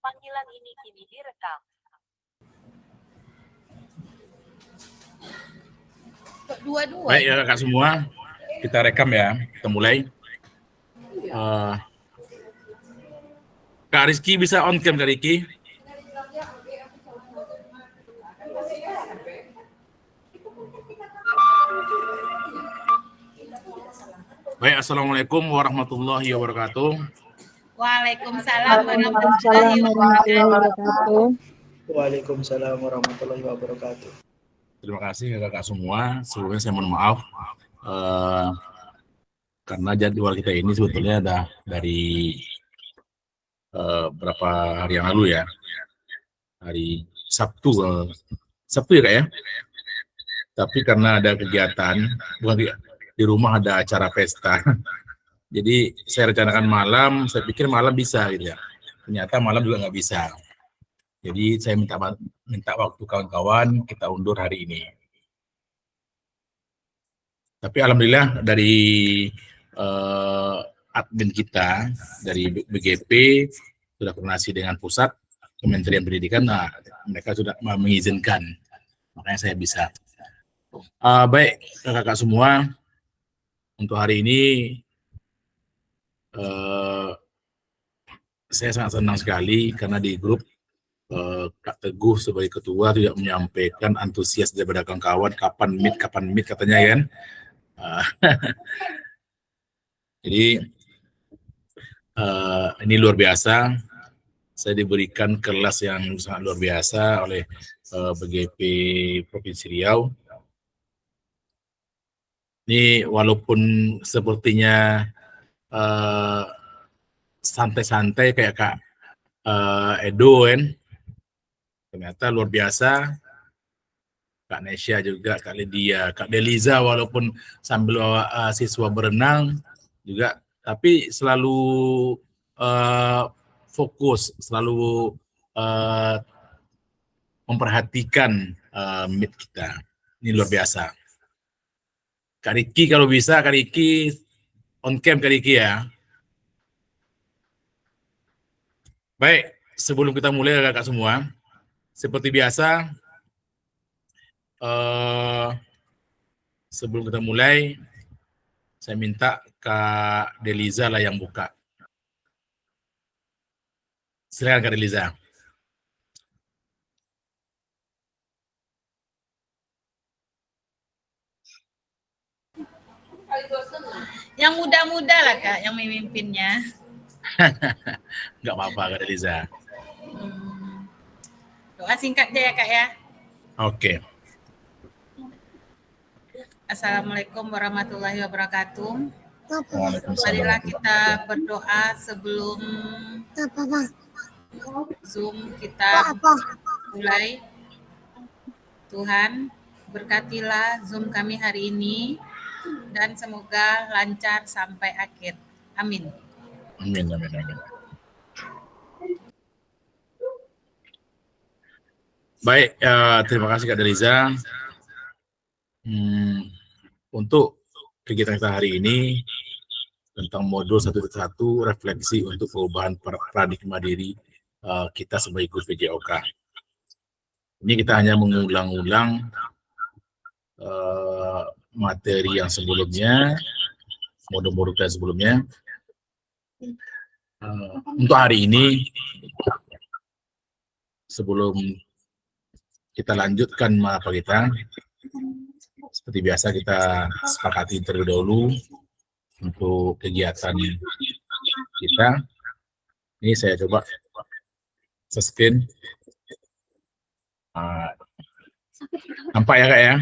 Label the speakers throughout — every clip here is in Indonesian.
Speaker 1: Panggilan ini kini direkam.
Speaker 2: Dua-dua.
Speaker 3: Baik ya kakak semua, kita rekam ya, kita mulai. Kak Rizky bisa on cam Kak Rizky? Baik, assalamualaikum warahmatullahi wabarakatuh.
Speaker 2: Waalaikumsalam warahmatullahi wabarakatuh.
Speaker 4: Waalaikumsalam warahmatullahi wabarakatuh.
Speaker 3: Terima kasih kakak semua. Sebelumnya saya mohon maaf karena jadwal kita ini sebetulnya ada dari berapa hari yang lalu ya, hari Sabtu ya kak ya. Tapi karena ada kegiatan, bukan di rumah ada acara pesta. Jadi saya rencanakan malam, saya pikir malam bisa gitu ya. Ternyata malam juga nggak bisa. Jadi saya minta waktu kawan-kawan kita undur hari ini. Tapi alhamdulillah dari admin kita dari BGP sudah koordinasi dengan pusat Kementerian Pendidikan, nah mereka sudah mengizinkan, makanya saya bisa. Baik kakak-kakak semua, untuk hari ini saya sangat senang sekali karena di grup Kak Teguh sebagai ketua tidak menyampaikan antusias daripada kawan-kawan kapan meet katanya kan. Jadi ini luar biasa. Saya diberikan kelas yang sangat luar biasa oleh BGP Provinsi Riau. Ini walaupun sepertinya santai-santai kayak Kak Edo kan, ternyata luar biasa. Kak Nesya juga, Kak Lydia, Kak Deliza walaupun sambil siswa berenang juga, tapi selalu fokus, selalu memperhatikan meet kita. Ini luar biasa. Kak Riki kalau bisa, Kak Riki on cam Kak Riki ya. Baik, sebelum kita mulai kakak semua, seperti biasa, sebelum kita mulai, saya minta Kak Deliza lah yang buka. Silakan Kak Deliza.
Speaker 2: Yang muda-muda lah Kak, yang memimpinnya.
Speaker 3: Nggak apa-apa Kak Deliza.
Speaker 2: Doa singkat aja ya Kak ya.
Speaker 3: Oke.
Speaker 2: Assalamualaikum warahmatullahi wabarakatuh.
Speaker 3: Waalaikumsalam.
Speaker 2: Marilah kita berdoa sebelum Zoom kita mulai. Tuhan, berkatilah Zoom kami hari ini dan semoga lancar sampai akhir. Amin.
Speaker 3: Amin. Baik, terima kasih Kak Deliza. Untuk kegiatan kita hari ini tentang modul 1.1 refleksi untuk perubahan paradigma diri kita sebagai guru PJOK. Ini kita hanya mengulang-ulang materi yang sebelumnya, modul-modul yang sebelumnya. Untuk hari ini, sebelum kita lanjutkan apa kita, seperti biasa kita sepakati terlebih dahulu untuk kegiatan kita. Ini saya coba screen. Nampak ya Kak ya?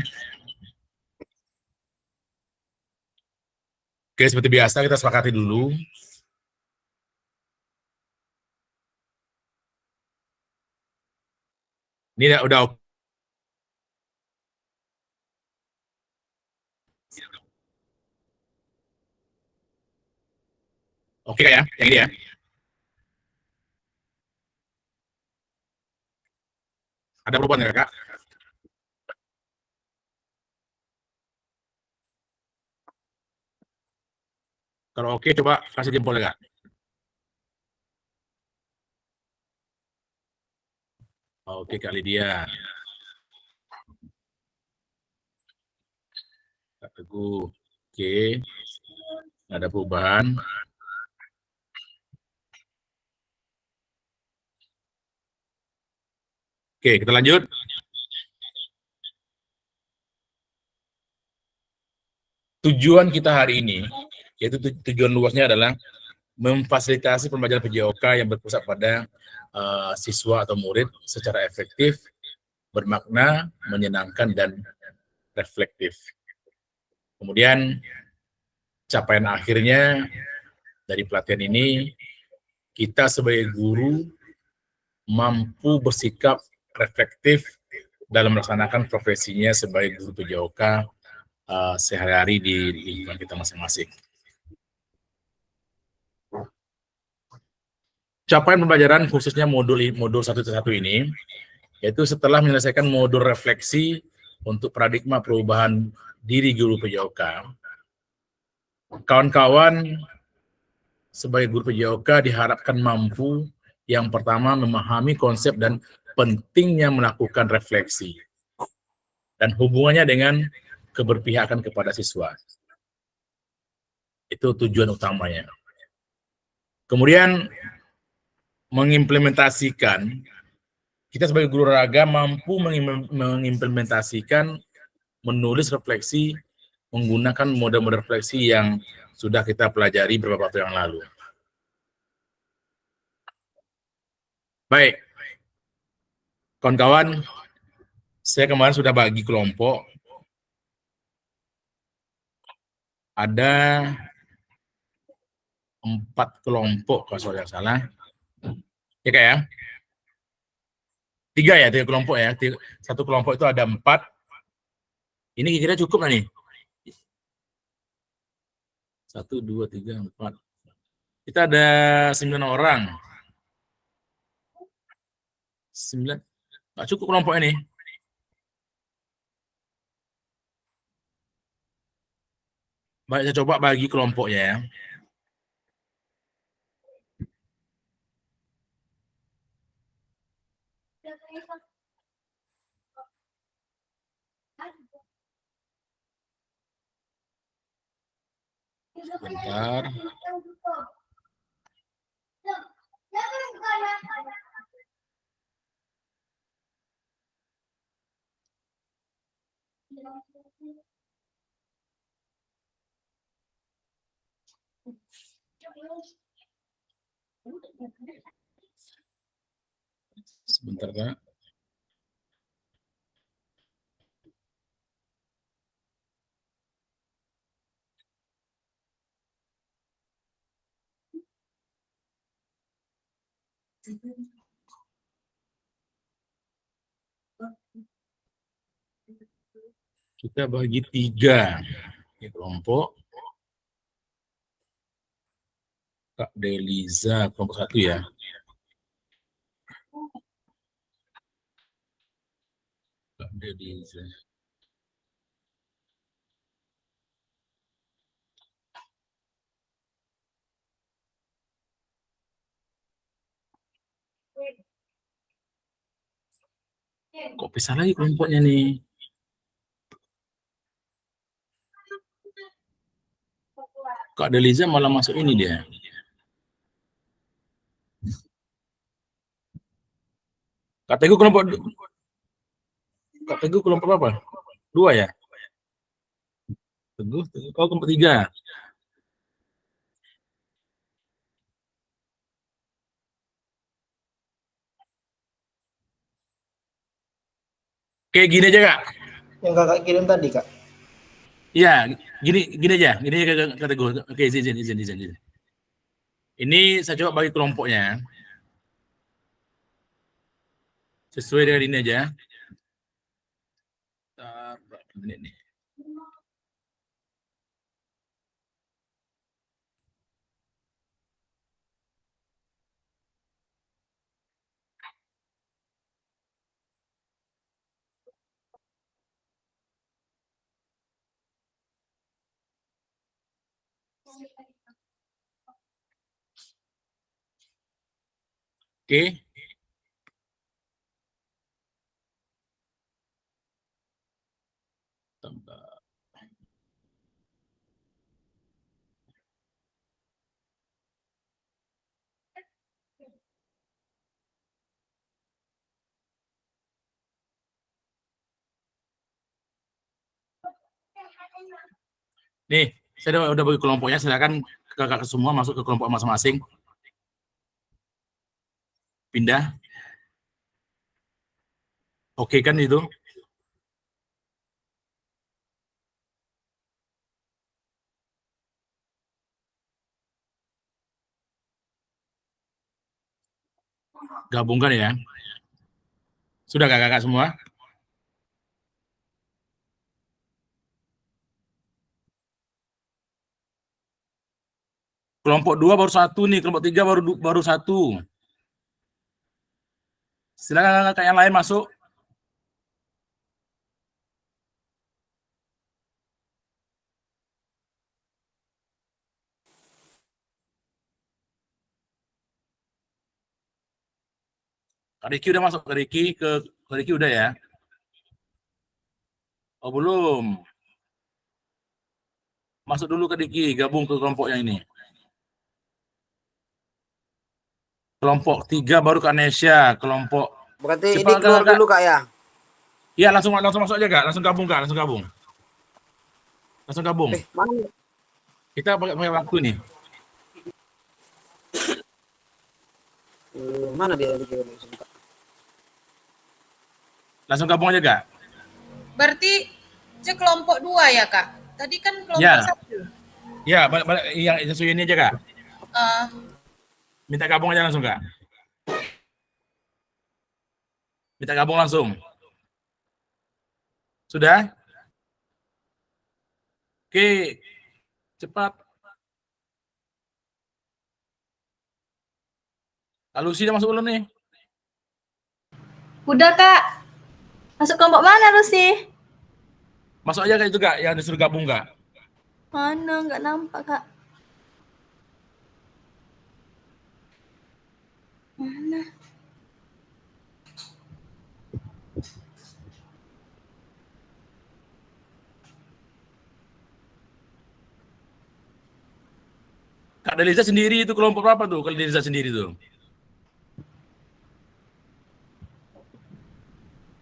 Speaker 3: Oke, seperti biasa kita sepakati dulu. Ini udah oke Kak ya, yang ini ya. Ada perubahan ya Kak? Kalau oke, coba kasih jempol ya Kak. Oke, Kak Lydia. Kak Teguh. Oke, nggak ada perubahan. Oke, kita lanjut. Tujuan kita hari ini, yaitu tujuan luasnya adalah memfasilitasi pembelajaran PJOK yang berpusat pada siswa atau murid secara efektif, bermakna, menyenangkan, dan reflektif. Kemudian capaian akhirnya dari pelatihan ini, kita sebagai guru mampu bersikap reflektif dalam melaksanakan profesinya sebagai guru PJOK sehari-hari di lingkungan kita masing-masing. Capaian pembelajaran khususnya modul 1.1 ini, yaitu setelah menyelesaikan modul refleksi untuk paradigma perubahan diri guru PJOK, kawan-kawan sebagai guru PJOK diharapkan mampu yang pertama memahami konsep dan pentingnya melakukan refleksi dan hubungannya dengan keberpihakan kepada siswa. Itu tujuan utamanya. Kemudian mengimplementasikan, kita sebagai guru olahraga mampu mengimplementasikan menulis refleksi menggunakan mode-mode refleksi yang sudah kita pelajari beberapa waktu yang lalu. Baik, kawan-kawan, saya kemarin sudah bagi kelompok. Ada 4 kelompok kalau saya salah. Ya Kak ya? 3 ya, 3 kelompok ya. Satu kelompok itu ada 4. Ini kira-kira cukup nggak nih? 1, 2, 3, 4. Kita ada 9 orang. 9. Nggak cukup kelompok ini. Baik, saya coba bagi kelompoknya ya. Sebentar. Sebentar Kak. Kita bagi 3 kelompok. Kak Deliza kelompok 1 ya. Kak Deliza. Kok pisah lagi kelompoknya nih? Kak Deliza malah masuk ini dia. Kak Teguh kelompok apa? 2 ya? Teguh, oh kelompok 3. Kayak gini aja Kak.
Speaker 4: Yang kakak kirim tadi, Kak.
Speaker 3: Iya, gini aja Kak Teguh. Oke, izin. Ini saya coba bagi kelompoknya. Sesuai dengan ini aja. Berapa menit nih? Oke. Tambah. Nih, saya udah bagi kelompoknya, silakan kakak semua masuk ke kelompok masing-masing. Pindah. Oke kan itu? Gabungkan ya. Sudah kakak-kakak semua? Kelompok 2 baru 1 nih, kelompok 3 baru 1. Silakan kakak yang lain masuk. Kak Riki udah masuk, Kak Riki udah ya? Oh belum. Masuk dulu Kak Riki, gabung ke kelompok yang ini. Kelompok 3 baru Kak Nesya, kelompok
Speaker 5: Berarti
Speaker 3: cepat,
Speaker 5: ini keluar
Speaker 3: Kak.
Speaker 5: dulu Kak ya?
Speaker 3: Iya, langsung masuk aja Kak, langsung gabung Kak, langsung gabung. Langsung gabung.
Speaker 5: Mana?
Speaker 3: Kita pakai waktu nih.
Speaker 5: Mana dia?
Speaker 3: Langsung gabung aja Kak.
Speaker 2: Berarti kelompok 2 ya Kak? Tadi kan kelompok
Speaker 3: Ya.
Speaker 2: 1.
Speaker 3: Ya, yang sesuai ini aja Kak. Minta gabung aja langsung Kak. Minta gabung langsung. Sudah? Oke, cepat. Lucy udah masuk belum nih?
Speaker 6: Udah Kak. Masuk kelompok mana Lucy?
Speaker 3: Masuk aja Kak itu Kak, yang disuruh gabung Kak.
Speaker 6: Mana? Nggak nampak Kak. Mana?
Speaker 3: Kak Delisa sendiri itu kelompok berapa tuh? Kak Delisa sendiri tuh.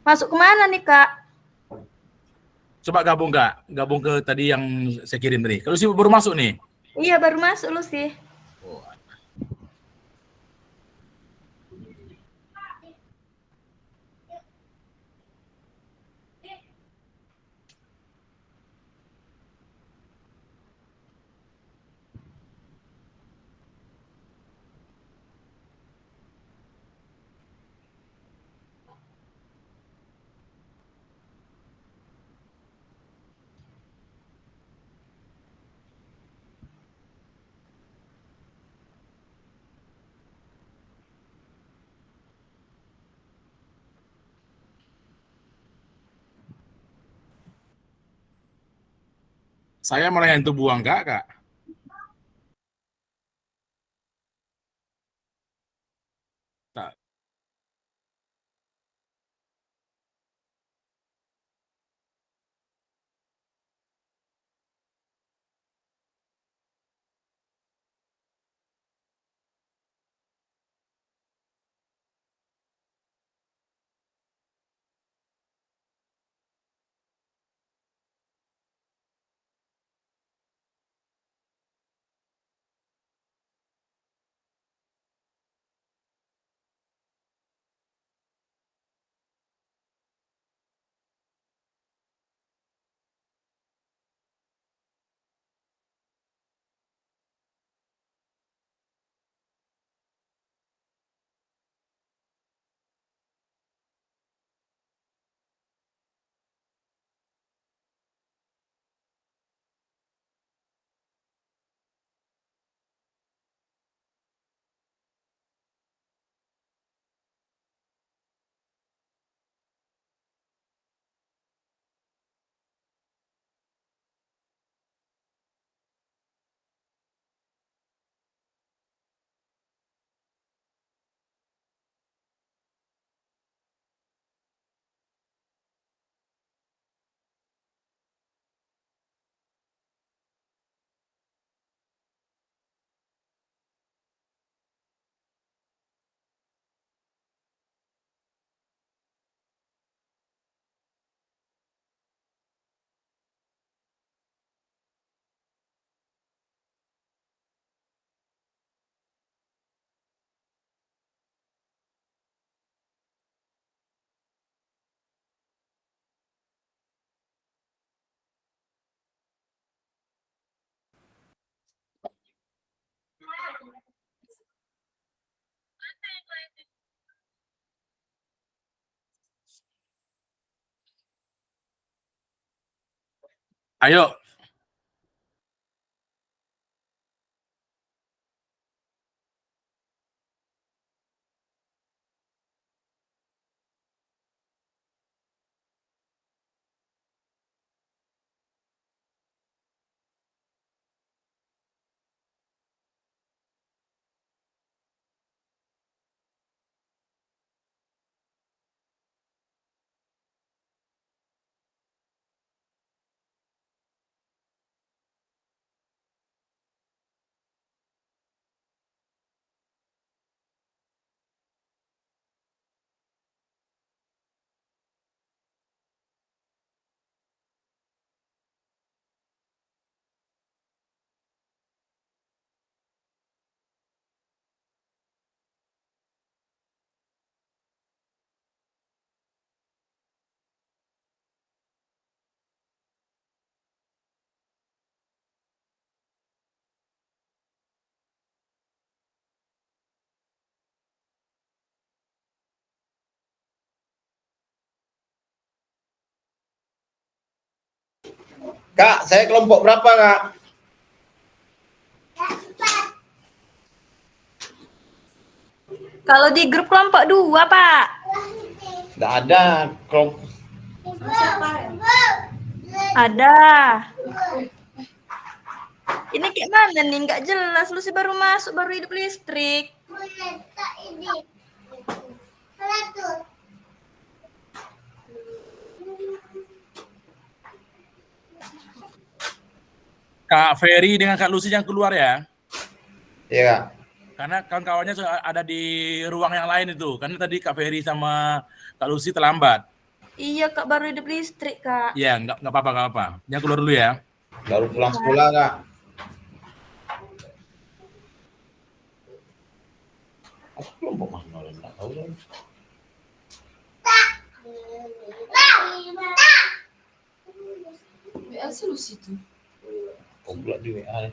Speaker 6: Masuk kemana nih Kak?
Speaker 3: Coba gabung Kak, gabung ke tadi yang saya kirim tadi. Kalau sih baru masuk nih.
Speaker 6: Iya baru masuk Lucy.
Speaker 3: Saya malah yang itu buang Kak. Tak. Ayo.
Speaker 4: Kak, saya kelompok berapa, Kak?
Speaker 6: Kalau di grup kelompok 2, Pak.
Speaker 4: Nggak ada kelompok.
Speaker 6: Ada. Ini kayak mana nih? Nggak jelas. Lu sih baru masuk, baru hidup listrik.
Speaker 3: Kak Ferry dengan Kak Lucy yang keluar ya.
Speaker 4: Iya, Kak.
Speaker 3: Karena kawan-kawannya sudah ada di ruang yang lain itu. Karena tadi Kak Ferry sama Kak Lucy terlambat.
Speaker 6: Iya, Kak, baru hidup listrik, Kak.
Speaker 3: Iya, nggak apa-apa. Yang keluar dulu ya.
Speaker 4: Baru pulang sekolah, Kak. Aku kelompok mana? Nggak tahu kan.
Speaker 5: WA solusi tuh.
Speaker 4: Oh, pula di WA.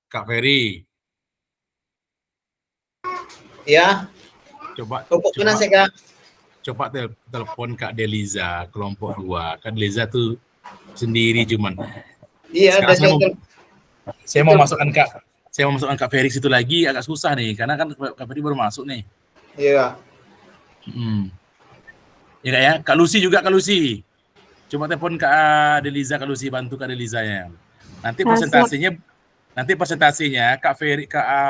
Speaker 3: Kak Ferry,
Speaker 4: Ya,
Speaker 3: coba
Speaker 4: kelompok mana
Speaker 3: coba
Speaker 4: sih Kak?
Speaker 3: coba telepon Kak Deliza kelompok 2. Kak Deliza tuh sendiri cuman.
Speaker 4: Iya,
Speaker 3: Sekarang
Speaker 4: ada saya
Speaker 3: saya mau masukkan Kak Ferry situ lagi agak susah nih karena kan Kak Ferry baru masuk nih.
Speaker 4: Iya Kak.
Speaker 3: Ya Kak ya, Kak Lucy juga Kak Lucy. Coba telepon Kak Deliza, Kak Lucy, bantu Kak Delizanya. Nanti presentasinya Kak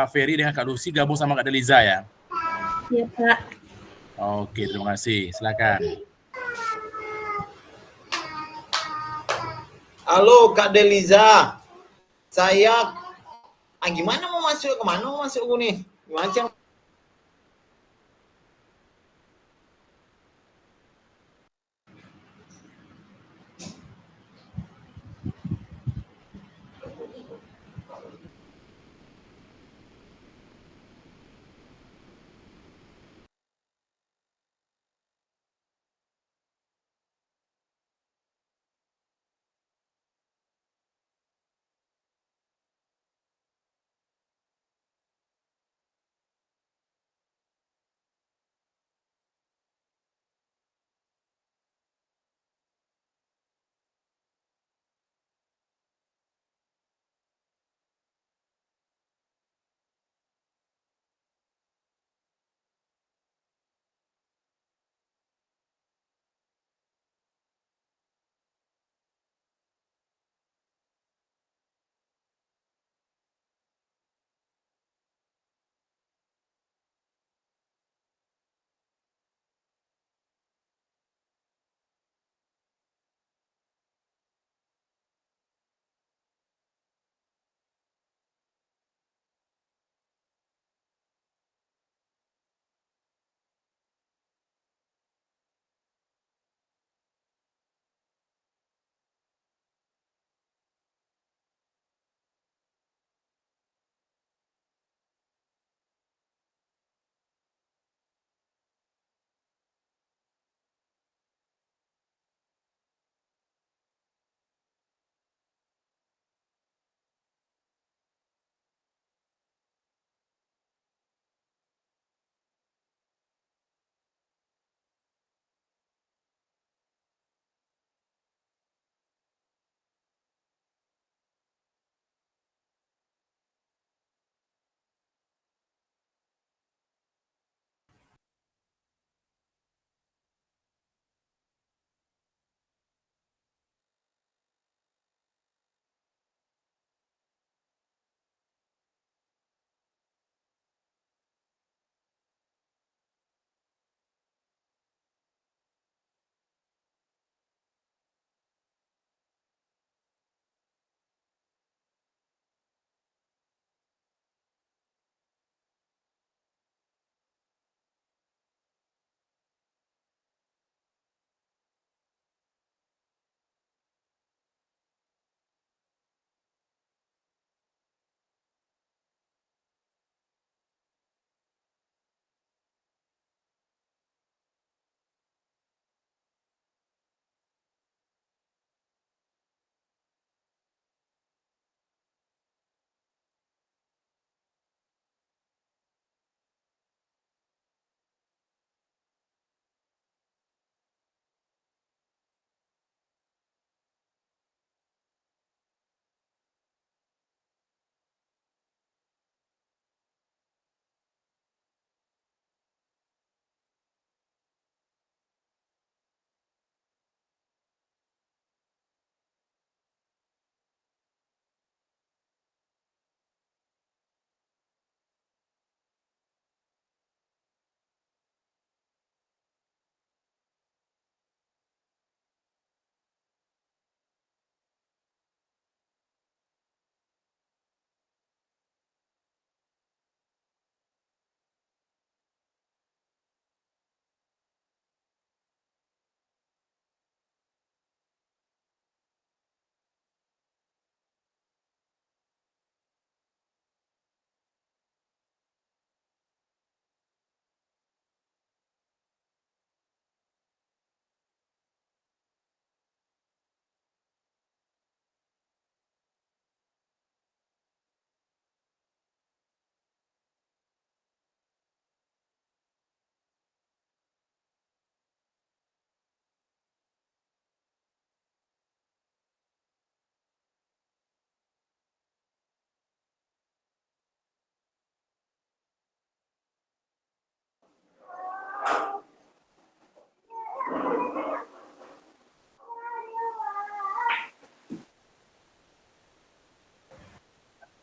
Speaker 3: Ferry dengan Kak Lucy gabung sama Kak Deliza ya.
Speaker 6: Iya, Kak.
Speaker 3: Oke, terima kasih. Silakan.
Speaker 4: Halo Kak Deliza. Saya gimana mau masuk? Kemana mau masuk nih? Gimana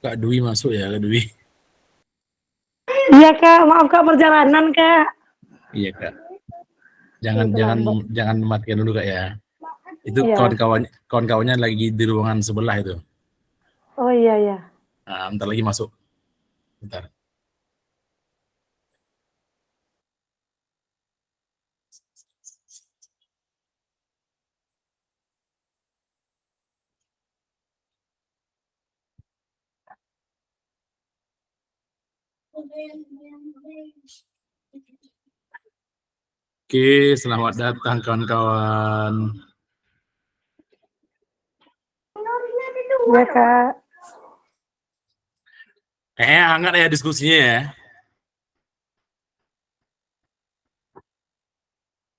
Speaker 3: Kak Dwi masuk ya, Kak Dwi.
Speaker 5: Iya Kak, maaf Kak perjalanan Kak.
Speaker 3: Iya Kak. Jangan matikan dulu Kak ya. Itu
Speaker 5: Iya.
Speaker 3: kawan-kawannya lagi di ruangan sebelah itu.
Speaker 5: Oh iya ya.
Speaker 3: Nah, bentar lagi masuk. Bentar. Oke, selamat datang kawan-kawan.
Speaker 5: Iya Kak.
Speaker 3: Kayaknya hangat ya diskusinya ya.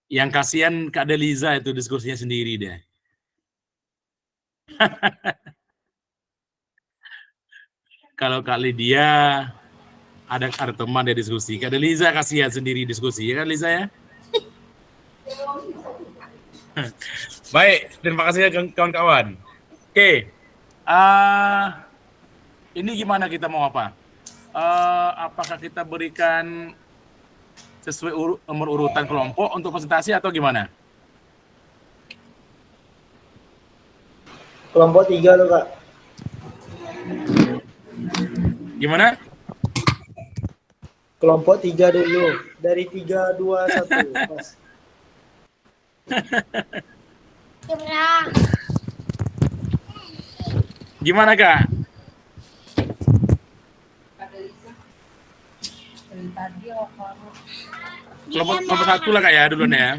Speaker 3: Yang kasihan Kak Deliza itu diskusinya sendiri deh. Kalau Kak Lydia ada teman dia diskusi. Kak Deliza kasihan sendiri diskusi, ya kan Liza ya? Baik, terima kasih ya kawan-kawan. Oke, ini gimana kita mau apa? Apakah kita berikan sesuai nomor urutan kelompok untuk presentasi atau gimana?
Speaker 4: Kelompok 3 loh Kak.
Speaker 3: Gimana?
Speaker 4: Kelompok 3 dulu. Dari 3, 2, 1. Pas.
Speaker 3: Gimana Kak? Kelompok 1 lah Kak ya duluan ya.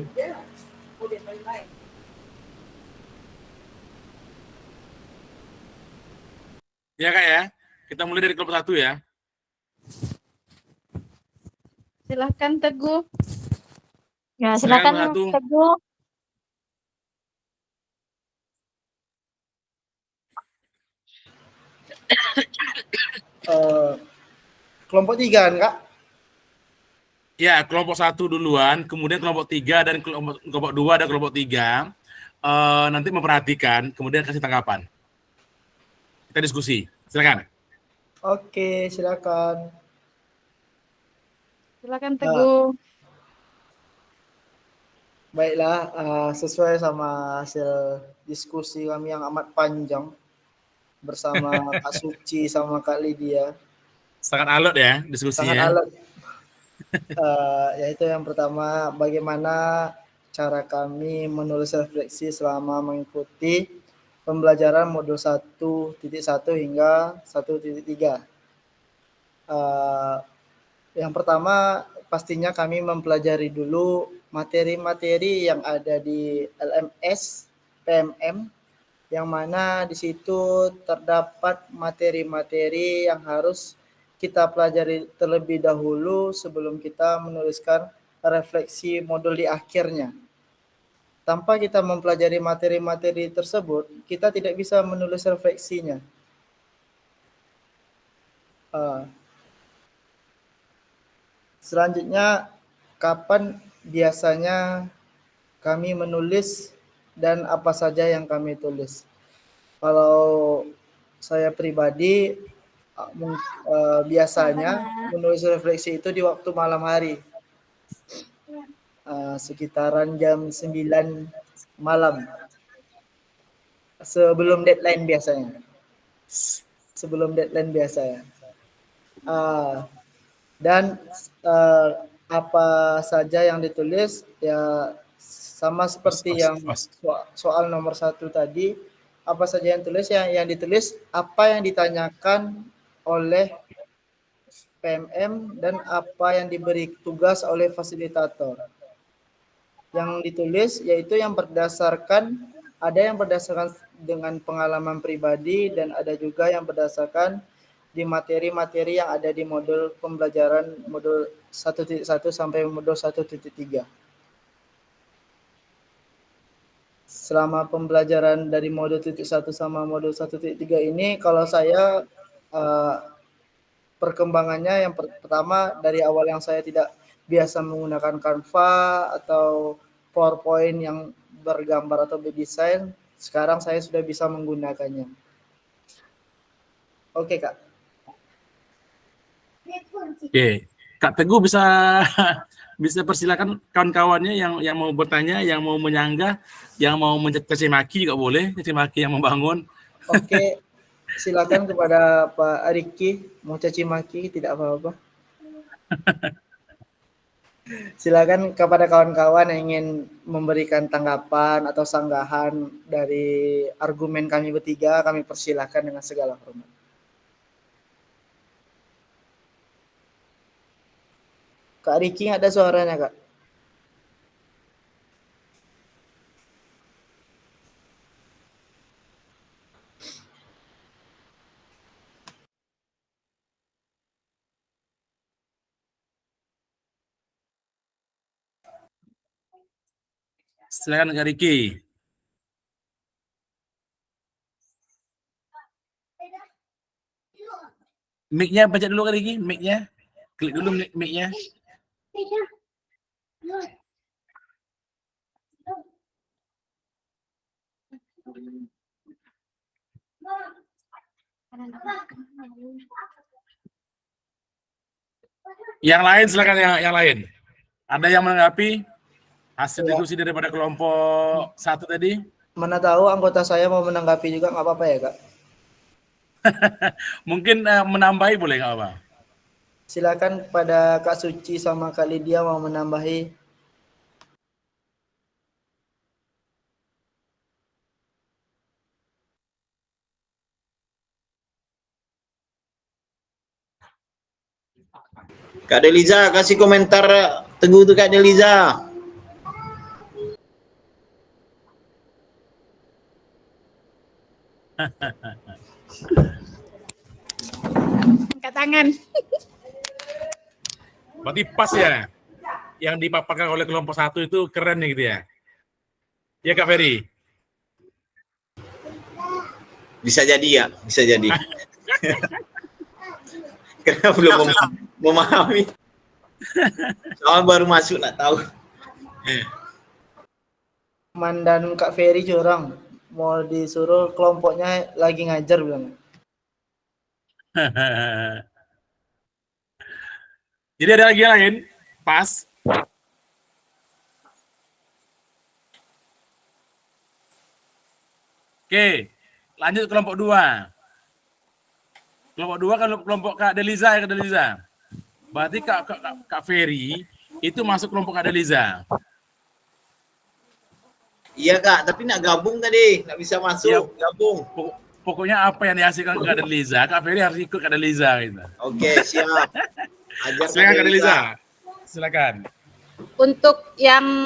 Speaker 3: Ya Kak ya, kita mulai dari kelompok 1 ya.
Speaker 7: Silahkan Teguh.
Speaker 5: Ya
Speaker 3: Silakan,
Speaker 5: silakan
Speaker 3: Ratu.
Speaker 5: Teguh.
Speaker 4: Kelompok 3 kan Kak?
Speaker 3: Ya, kelompok 1 duluan, kemudian kelompok 3 dan kelompok 2 dan kelompok 3 nanti memperhatikan, kemudian kasih tanggapan. Kita diskusi. Silakan.
Speaker 4: Oke, silakan.
Speaker 7: Silakan Teguh.
Speaker 4: Baiklah, sesuai sama hasil diskusi kami yang amat panjang bersama Kak Suci sama Kak Lydia.
Speaker 3: Sangat alot ya diskusinya.
Speaker 4: Sangat alot. Yaitu yang pertama, bagaimana cara kami menulis refleksi selama mengikuti pembelajaran modul 1.1 hingga 1.3. Yang pertama, pastinya kami mempelajari dulu materi-materi yang ada di LMS, PMM, yang mana di situ terdapat materi-materi yang harus kita pelajari terlebih dahulu sebelum kita menuliskan refleksi modul di akhirnya. Tanpa kita mempelajari materi-materi tersebut, kita tidak bisa menulis refleksinya. Selanjutnya, kapan biasanya kami menulis dan apa saja yang kami tulis. Kalau saya pribadi biasanya menulis refleksi itu di waktu malam hari, sekitaran jam 9 malam, sebelum deadline biasanya. Dan apa saja yang ditulis ya sama seperti yang soal nomor 1 tadi. Apa saja yang tulis yang ditulis apa yang ditanyakan oleh PMM dan apa yang diberi tugas oleh fasilitator. Yang ditulis yaitu yang berdasarkan, ada yang berdasarkan dengan pengalaman pribadi dan ada juga yang berdasarkan di materi-materi yang ada di modul pembelajaran modul 1.1 sampai modul 1.3. Selama pembelajaran dari modul 1 sama modul 1.3 ini, kalau saya perkembangannya yang pertama, dari awal yang saya tidak biasa menggunakan Canva atau PowerPoint yang bergambar atau berdesain, sekarang saya sudah bisa menggunakannya. Oke Kak.
Speaker 3: Oke, Kak Teguh bisa bisa persilakan kawan-kawannya yang mau bertanya, yang mau menyanggah, yang mau mencaci maki juga boleh, caci maki yang membangun.
Speaker 4: Oke, silakan kepada Pak Riki, mau caci maki tidak apa-apa. Silakan kepada kawan-kawan yang ingin memberikan tanggapan atau sanggahan dari argumen kami bertiga, kami persilakan dengan segala hormat. Kak Riki ada suaranya, Kak?
Speaker 3: Silakan Kak Riki. Mic-nya pencet dulu Kak Riki, mic-nya. Klik dulu mic-nya. Yang lain silakan yang lain. Ada yang menanggapi hasil diskusi daripada kelompok 1 tadi?
Speaker 4: Mana tahu anggota saya mau menanggapi juga, nggak apa-apa ya, Kak?
Speaker 3: Mungkin menambahi boleh nggak apa?
Speaker 4: Silakan kepada Kak Suci sama Kak Lydia mau menambahi.
Speaker 8: Kak Deliza, kasih komentar Teguh tuh Kak Deliza.
Speaker 7: Angkat tangan.
Speaker 3: Berarti pas ya? Yang dipaparkan oleh kelompok 1 itu keren nih gitu ya? Ya Kak Ferry?
Speaker 8: Bisa jadi ya, bisa jadi. Karena belum memahami. Soalnya baru masuk nggak tahu.
Speaker 4: Man dan Kak Ferry curang, mau disuruh kelompoknya lagi ngajar bilang.
Speaker 3: Jadi ada lagi yang lain? Pas. Oke, lanjut kelompok 2. Kelompok 2 kan kelompok Kak Deliza ya Kak Deliza. Berarti Kak Ferry itu masuk kelompok Kak Deliza.
Speaker 8: Iya Kak, tapi nak gabung tadi, nggak bisa masuk,
Speaker 3: Ya.
Speaker 8: gabung.
Speaker 3: Pokoknya apa yang dihasilkan Kak Deliza, Kak Ferry harus ikut Kak Deliza gitu.
Speaker 8: Oke, siap. Ajak
Speaker 3: Silakan Kak Deliza. Silakan.
Speaker 2: Untuk yang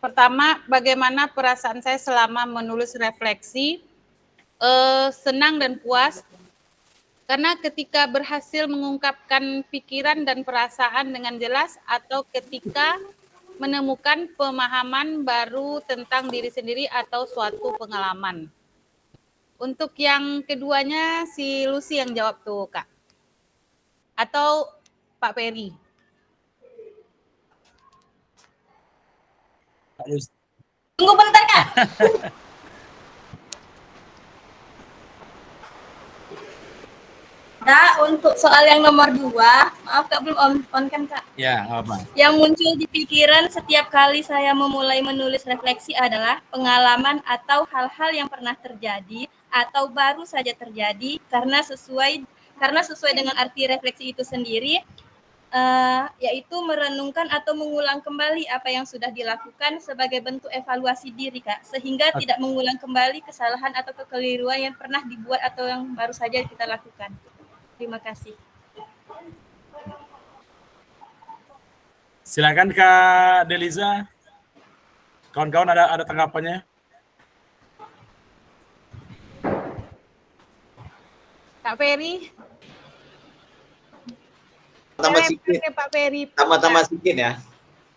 Speaker 2: pertama, bagaimana perasaan saya selama menulis refleksi? Senang dan puas. Karena ketika berhasil mengungkapkan pikiran dan perasaan dengan jelas atau ketika menemukan pemahaman baru tentang diri sendiri atau suatu pengalaman. Untuk yang keduanya si Lucy yang jawab tuh Kak. Atau Pak Ferry.
Speaker 6: Tunggu bentar Kak. Kak, untuk soal yang nomor 2, maaf Kak belum on kan Kak?
Speaker 3: Ya, apa?
Speaker 6: Yang muncul di pikiran setiap kali saya memulai menulis refleksi adalah pengalaman atau hal-hal yang pernah terjadi atau baru saja terjadi karena sesuai dengan arti refleksi itu sendiri, yaitu merenungkan atau mengulang kembali apa yang sudah dilakukan sebagai bentuk evaluasi diri Kak, sehingga tidak mengulang kembali kesalahan atau kekeliruan yang pernah dibuat atau yang baru saja kita lakukan. Terima kasih.
Speaker 3: Silakan Kak Deliza. Kawan-kawan ada tanggapannya?
Speaker 2: Kak Ferry.
Speaker 8: Tambah sedikit,
Speaker 2: Pak Ferry.
Speaker 8: tambah sedikit ya.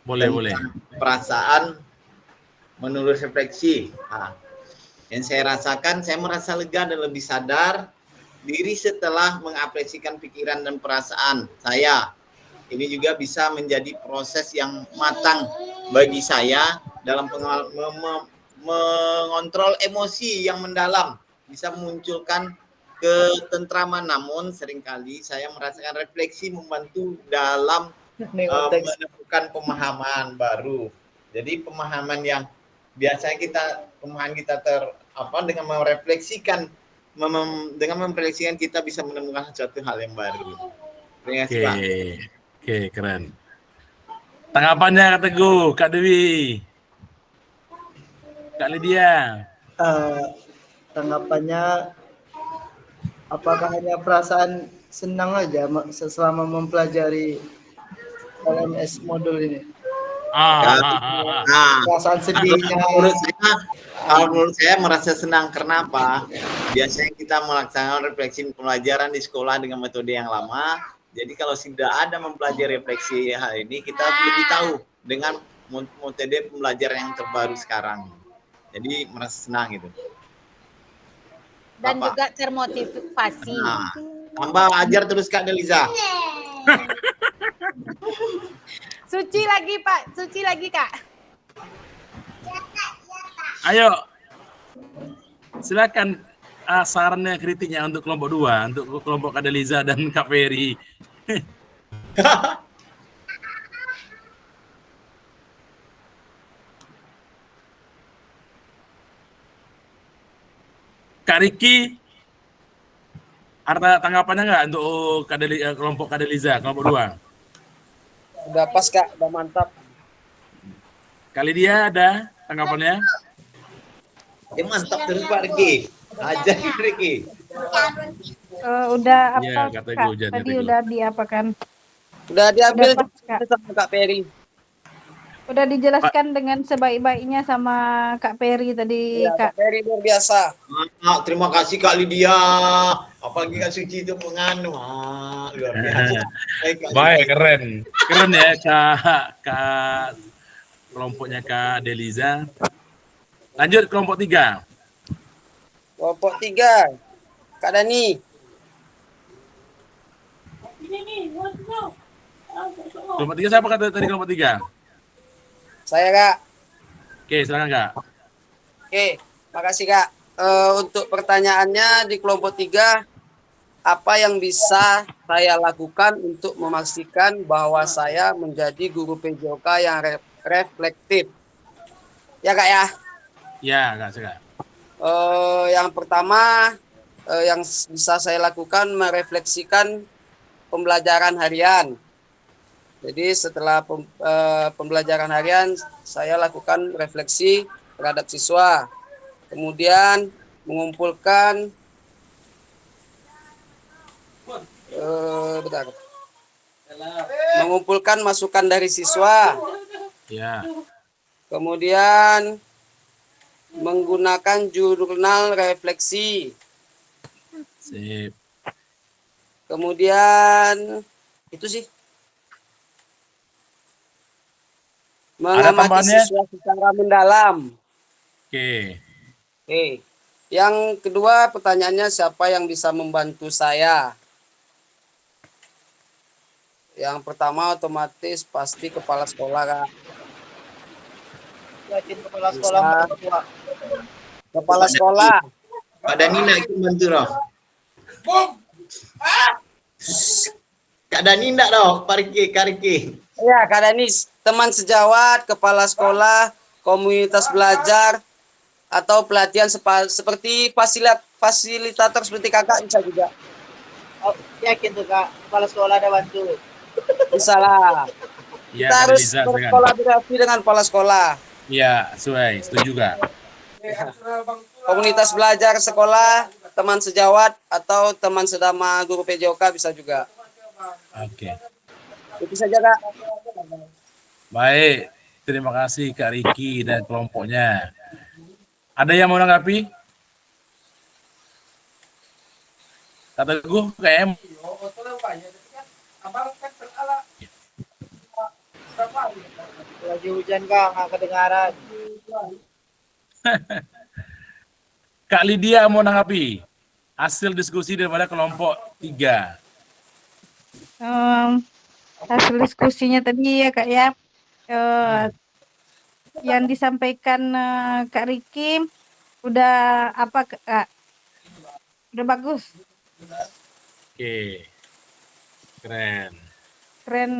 Speaker 3: Boleh.
Speaker 8: Perasaan menulis refleksi. Nah, yang saya rasakan, saya merasa lega dan lebih sadar diri setelah mengapresiasikan pikiran dan perasaan saya. Ini juga bisa menjadi proses yang matang bagi saya dalam mengontrol emosi yang mendalam, bisa memunculkan ketentraman, namun seringkali saya merasakan refleksi membantu dalam menemukan pemahaman baru. Jadi pemahaman yang biasanya pemahaman kita dengan merefleksikan kita bisa menemukan suatu hal yang baru. Terima kasih, Pak.
Speaker 3: Oke, keren. Tanggapannya Kak Teguh, Kak Dewi, Kak Lydia.
Speaker 4: Tanggapannya, apakah hanya perasaan senang aja selama mempelajari LMS modul ini? Perasaan sedihnya.
Speaker 8: Menurut saya merasa senang. Karena apa? Biasanya kita melaksanakan refleksi pembelajaran di sekolah dengan metode yang lama. Jadi kalau sudah ada mempelajari refleksi hal ini, kita lebih tahu dengan metode pembelajaran yang terbaru sekarang. Jadi merasa senang gitu.
Speaker 2: Dan juga termotivasi.
Speaker 8: Tambah ajar terus Kak Deliza.
Speaker 2: Suci lagi Pak, suci lagi Kak.
Speaker 3: Ayo, silakan sarannya, kritiknya untuk kelompok 2, untuk kelompok Kak Deliza dan Kak Ferry. Kak Riki, ada tanggapannya nggak untuk kelompok Kak Deliza, kelompok 2?
Speaker 9: Udah pas Kak, udah mantap.
Speaker 3: Kali dia ada tanggapannya?
Speaker 8: Ya mantap terus Pak Riki. Ajar Riki.
Speaker 7: Udah
Speaker 3: Iya,
Speaker 7: apa
Speaker 3: kata
Speaker 7: Kak?
Speaker 3: Hujan,
Speaker 7: Tadi
Speaker 3: kata
Speaker 7: udah diapakan?
Speaker 9: Udah diambil
Speaker 7: Udah pas, Kak.
Speaker 9: sama Kak Ferry.
Speaker 7: Udah dijelaskan dengan sebaik-baiknya sama Kak Peri tadi,
Speaker 9: Iya,
Speaker 7: Kak.
Speaker 9: Kak Ferry luar biasa.
Speaker 8: Terima kasih Kak Lydia. Apalagi Kak Suci itu menganu. Luar biasa.
Speaker 3: Baik, keren. Keren ya Kak kelompoknya Kak Deliza. Lanjut kelompok 3.
Speaker 9: Kelompok 3, Kak Dani.
Speaker 3: Kelompok 3 siapa kata tadi kelompok 3?
Speaker 9: Saya Kak.
Speaker 3: Oke, silakan Kak.
Speaker 9: Oke, makasih Kak. Untuk pertanyaannya di kelompok 3, apa yang bisa saya lakukan untuk memastikan bahwa saya menjadi guru PJOK yang reflektif? Ya Kak ya.
Speaker 3: Ya, Kak, silakan.
Speaker 9: Yang pertama yang bisa saya lakukan merefleksikan pembelajaran harian. Jadi setelah pembelajaran harian saya lakukan refleksi terhadap siswa. Kemudian mengumpulkan mengumpulkan masukan dari siswa.
Speaker 3: Ya.
Speaker 9: Kemudian menggunakan jurnal refleksi.
Speaker 3: Sip.
Speaker 9: Kemudian itu sih.
Speaker 3: Ada
Speaker 9: Mengamati
Speaker 3: tambahannya?
Speaker 9: siswa secara mendalam.
Speaker 3: Oke.
Speaker 9: Oke. Yang kedua pertanyaannya, siapa yang bisa membantu saya? Yang pertama otomatis pasti kepala sekolah, Kak.
Speaker 4: Yakin kepala sekolah Pak Ketua.
Speaker 9: Kepala sekolah.
Speaker 8: Pak Dani nak bantu loh. Kak Dani enggak loh, Pak Riki.
Speaker 9: Ya, Kak Danis, teman sejawat, kepala sekolah, komunitas belajar, atau pelatihan seperti fasilitator seperti kakak bisa juga.
Speaker 4: Oh, yakin tuh Kak, kepala sekolah ada bantu.
Speaker 9: Bisa lah.
Speaker 3: Ya,
Speaker 9: Kita
Speaker 3: Kak
Speaker 9: harus
Speaker 3: Deliza, silakan.
Speaker 9: berkolaborasi dengan kepala sekolah.
Speaker 3: Ya, sesuai. Setuju Kak.
Speaker 9: Komunitas belajar sekolah, teman sejawat, atau teman sedama guru PJOK bisa juga.
Speaker 3: Oke.
Speaker 9: Itu saja, Kak.
Speaker 3: Baik. Terima kasih Kak Riki dan kelompoknya. Ada yang mau menanggapi? Kata gue kayak
Speaker 4: Lagi hujan Kak, nggak kedengaran.
Speaker 3: Kak Lydia mau menanggapi hasil diskusi daripada kelompok 3.
Speaker 7: Hasil diskusinya tadi ya Kak ya, yang disampaikan Kak Riki udah apa Kak? Udah bagus.
Speaker 3: Oke, keren.
Speaker 7: Keren.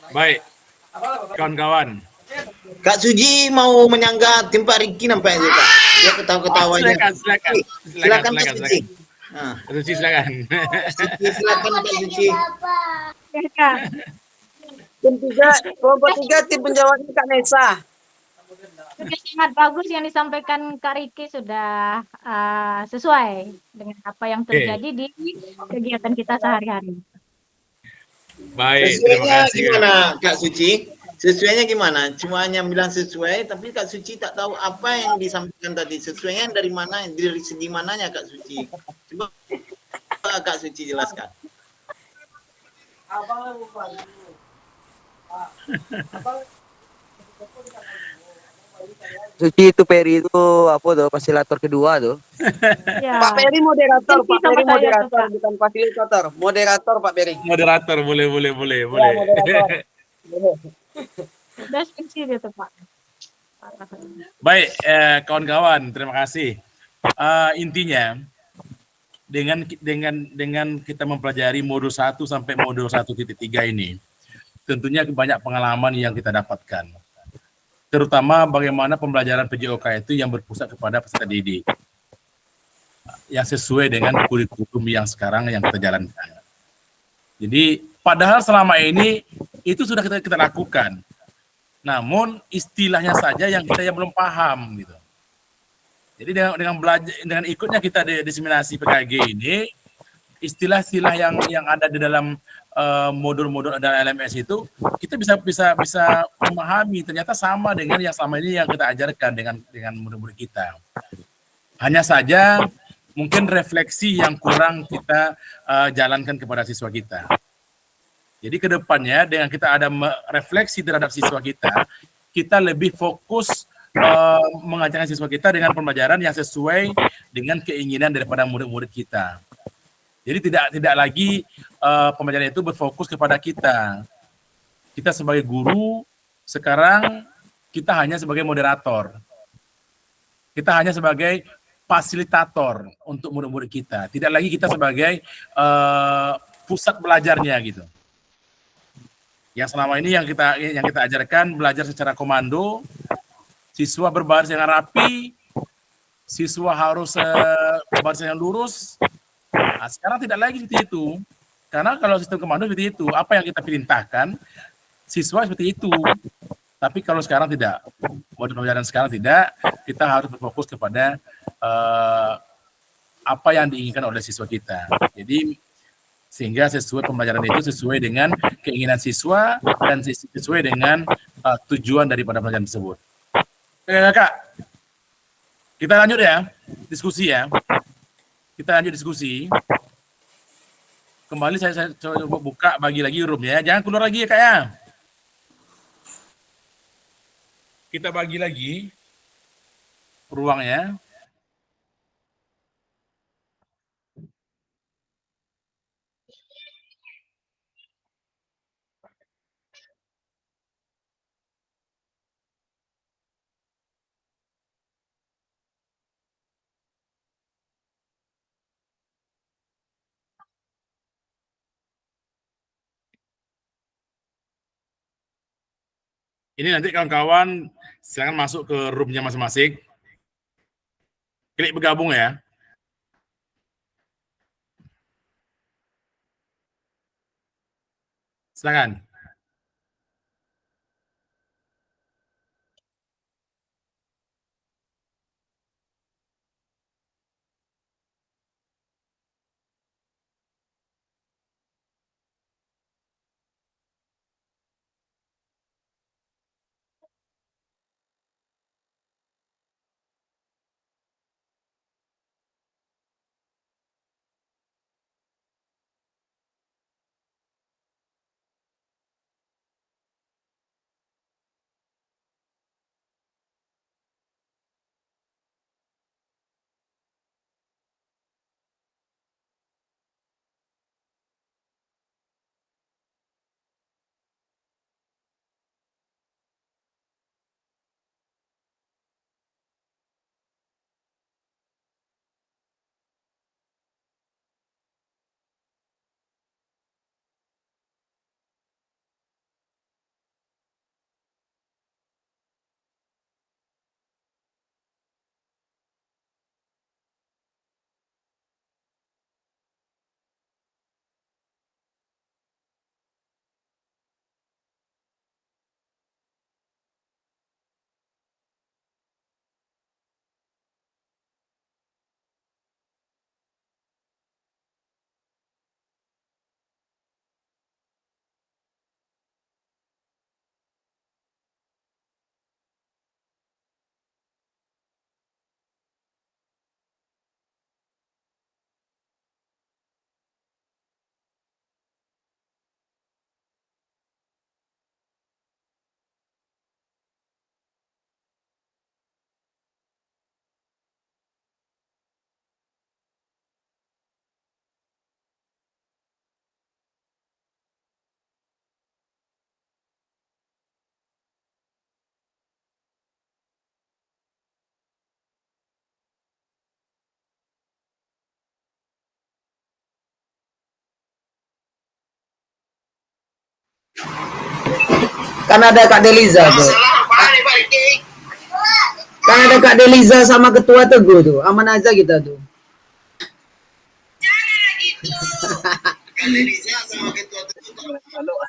Speaker 3: Baik, kawan-kawan.
Speaker 8: Kak Suji mau menyanggah tim Pak Riki nampaknya Kak. Dia ketawa-ketawanya.
Speaker 3: Silakan.
Speaker 8: Silakan Kak Suji. Nah,
Speaker 3: Suci silakan.
Speaker 8: silakan Kak Suji.
Speaker 7: Ya, Kak.
Speaker 9: Tim 3, kelompok 3 tim penjawabnya Kak Nesa.
Speaker 7: Sudah sangat bagus yang disampaikan Kak Riki, sudah sesuai dengan apa yang terjadi di kegiatan kita sehari-hari.
Speaker 3: Baik, terima
Speaker 8: Sesuainya
Speaker 3: kasih.
Speaker 8: gimana Kak Suci? Sesuainya gimana? Cuma hanya bilang sesuai, tapi Kak Suci tak tahu apa yang disampaikan tadi. Sesuainya dari mana? Dari segi mananya Kak Suci? Coba Kak Suci jelaskan.
Speaker 10: Suci itu Peri itu apa tuh fasilitator kedua tuh.
Speaker 7: Ya.
Speaker 9: Pak Peri moderator,
Speaker 7: Tentu
Speaker 9: Pak
Speaker 7: sama
Speaker 9: Peri
Speaker 7: saya tuh,
Speaker 9: moderator,
Speaker 7: Pak.
Speaker 9: bukan fasilitator. Moderator Pak Peri.
Speaker 3: Moderator, boleh.
Speaker 9: Ya, moderator.
Speaker 7: Sudah sensi dia tuh, Pak.
Speaker 3: Baik, kawan-kawan, terima kasih. Intinya dengan kita mempelajari modul 1 sampai modul 1.3 ini, tentunya banyak pengalaman yang kita dapatkan. Terutama bagaimana pembelajaran PJOK itu yang berpusat kepada peserta didik, yang sesuai dengan kurikulum yang sekarang yang kita jalankan. Jadi, padahal selama ini itu sudah kita lakukan. Namun istilahnya saja yang kita belum paham gitu. Jadi dengan belajar, dengan ikutnya kita diseminasi PKG ini, istilah-istilah yang ada di dalam modul-modul dan LMS itu, kita bisa memahami ternyata sama dengan yang selama ini yang kita ajarkan dengan murid-murid kita. Hanya saja mungkin refleksi yang kurang kita jalankan kepada siswa kita. Jadi ke depannya dengan kita ada refleksi terhadap siswa kita lebih fokus mengajarkan siswa kita dengan pembelajaran yang sesuai dengan keinginan daripada murid-murid kita. Jadi tidak lagi pembelajaran itu berfokus kepada kita. Kita sebagai guru, sekarang kita hanya sebagai moderator. Kita hanya sebagai fasilitator untuk murid-murid kita. Tidak lagi kita sebagai pusat belajarnya gitu. Yang selama ini yang kita ajarkan belajar secara komando, siswa berbaris yang rapi, siswa harus berbaris yang lurus. Nah, sekarang tidak lagi seperti itu. Karena kalau sistem komando seperti itu, apa yang kita perintahkan, siswa seperti itu. Tapi kalau sekarang tidak, modul pembelajaran sekarang tidak, kita harus berfokus kepada apa yang diinginkan oleh siswa kita. Jadi, sehingga sesuai pembelajaran itu sesuai dengan keinginan siswa dan sesuai dengan tujuan daripada pembelajaran tersebut. Oke, Kak. Kita lanjut ya, diskusi ya. Kita lanjut diskusi. Kembali saya coba buka bagi lagi room ya. Jangan keluar lagi ya Kak ya. Kita bagi lagi ruangnya. Ini nanti kawan-kawan silakan masuk ke roomnya masing-masing. Klik bergabung ya. Silakan.
Speaker 11: Kan ada Kak Deliza tuh. Kan ada Kak Deliza sama Ketua Teguh tuh. Aman aja kita tuh.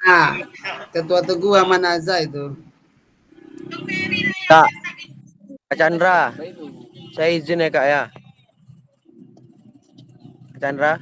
Speaker 11: Nah, Ketua Teguh aman aja itu.
Speaker 10: Kak, Kak Chandra, saya izin ya Kak ya. Kak Chandra.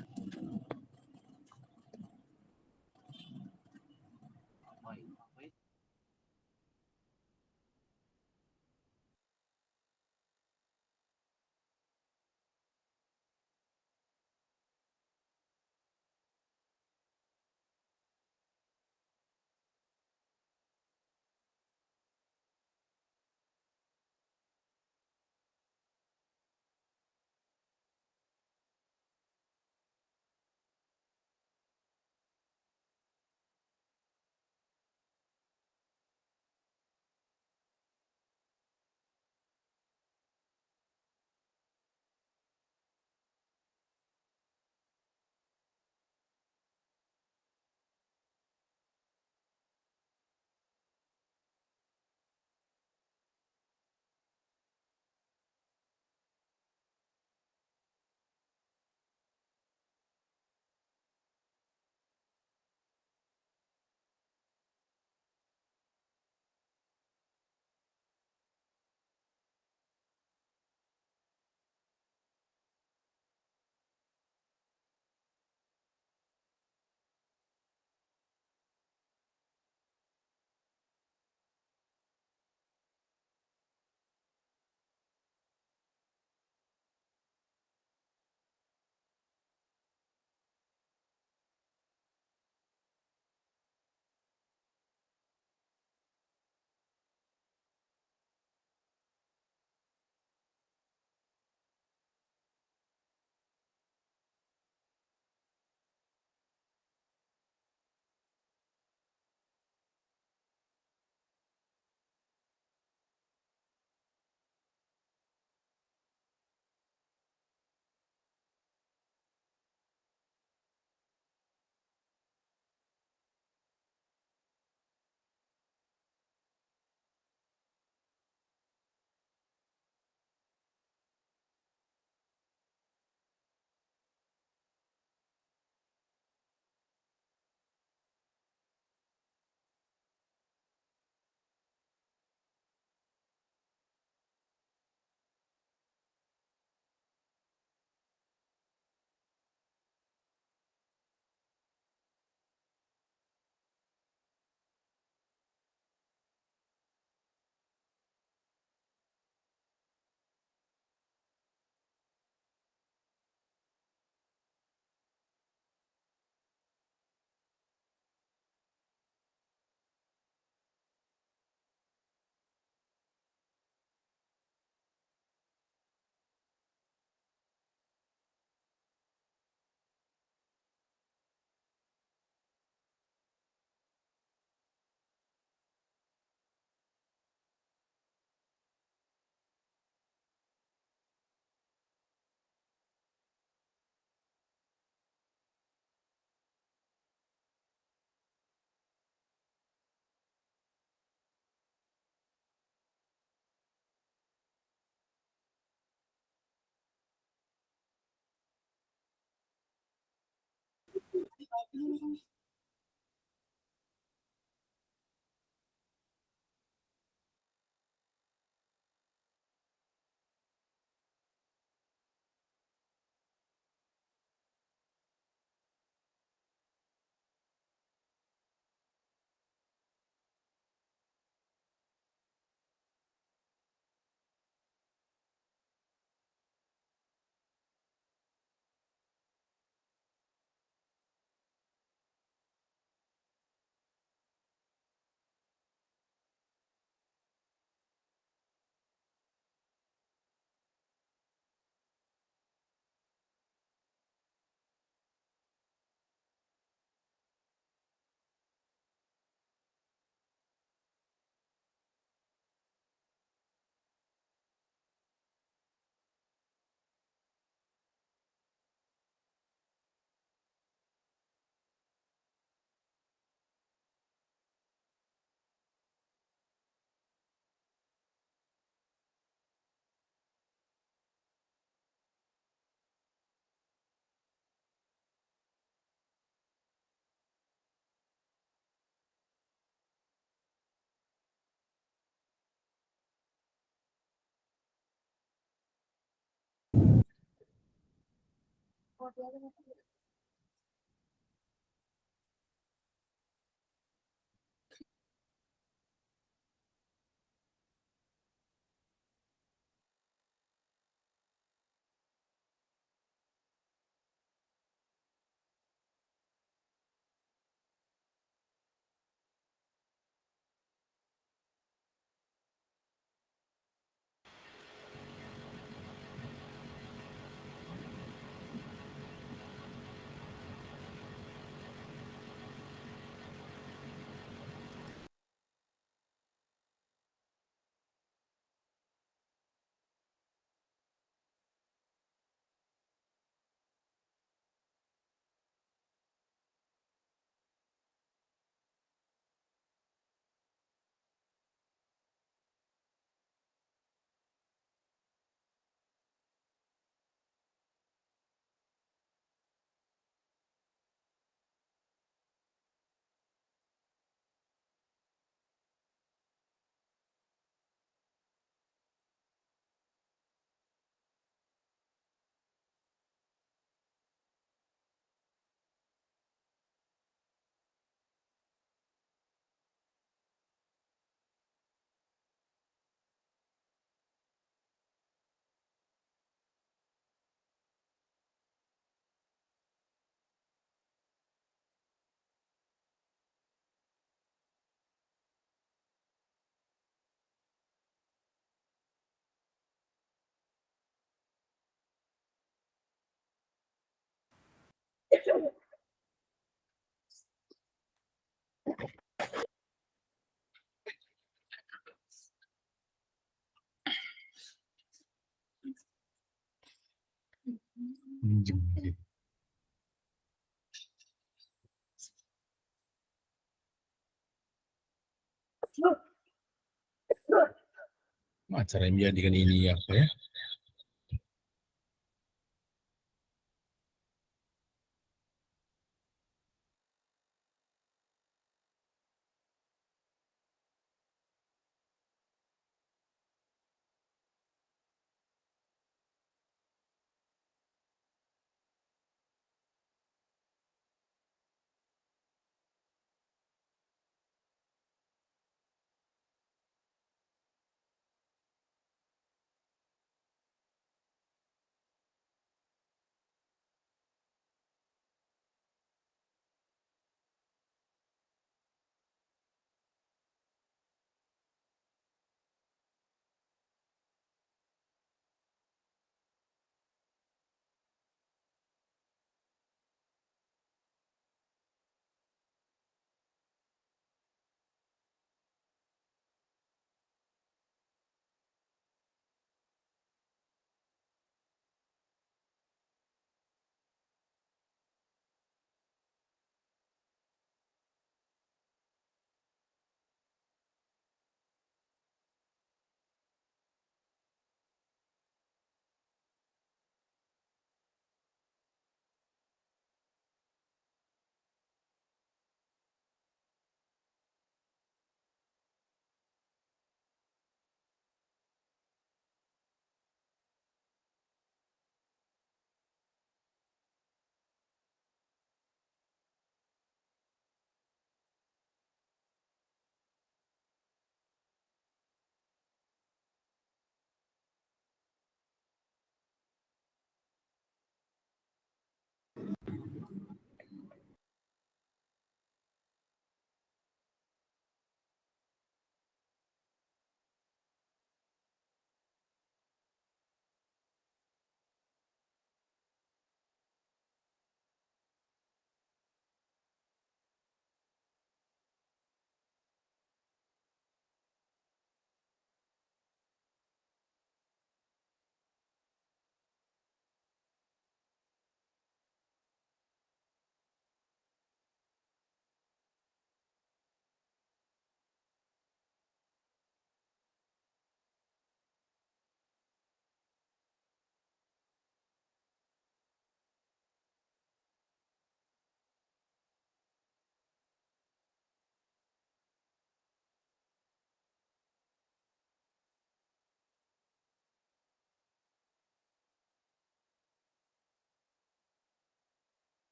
Speaker 3: Cara yang menjadikan ini apa ya?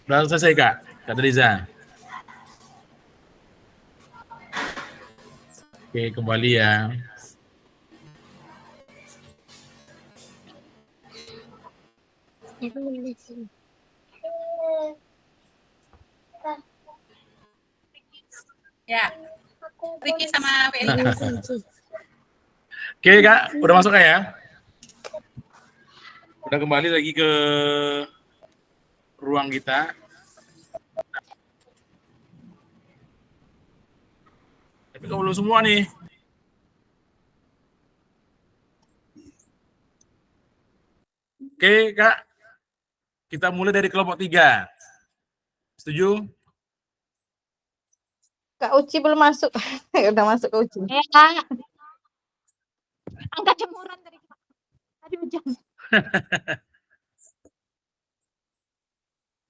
Speaker 3: Sudah selesai Kak, Kak Riza. Oke, kembali ya.
Speaker 2: Ya, Ricky sama Feli.
Speaker 3: Oke Kak, udah masuk Kak ya? Udah kembali lagi ke ruang kita. Tapi kok belum semua nih. Oke Kak, kita mulai dari kelompok 3. Setuju?
Speaker 12: Kak Uci belum masuk. Udah masuk Kak Uci.
Speaker 7: Kak. Angkat jemuran dari tadi hujan.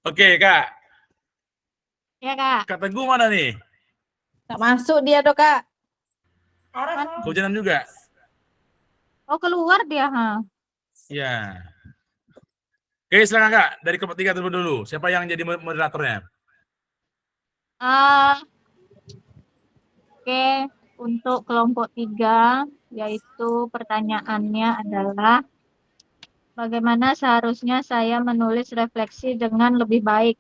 Speaker 3: Oke Kak.
Speaker 7: Ya Kak.
Speaker 3: Kak Teguh mana nih?
Speaker 12: Nggak masuk dia dong Kak.
Speaker 3: Kehujanan juga?
Speaker 7: Oh keluar dia, ha?
Speaker 3: Ya. Oke, silakan Kak. Dari kelompok 3 dulu. Siapa yang jadi moderatornya?
Speaker 7: Oke, untuk kelompok 3, yaitu pertanyaannya adalah bagaimana seharusnya saya menulis refleksi dengan lebih baik.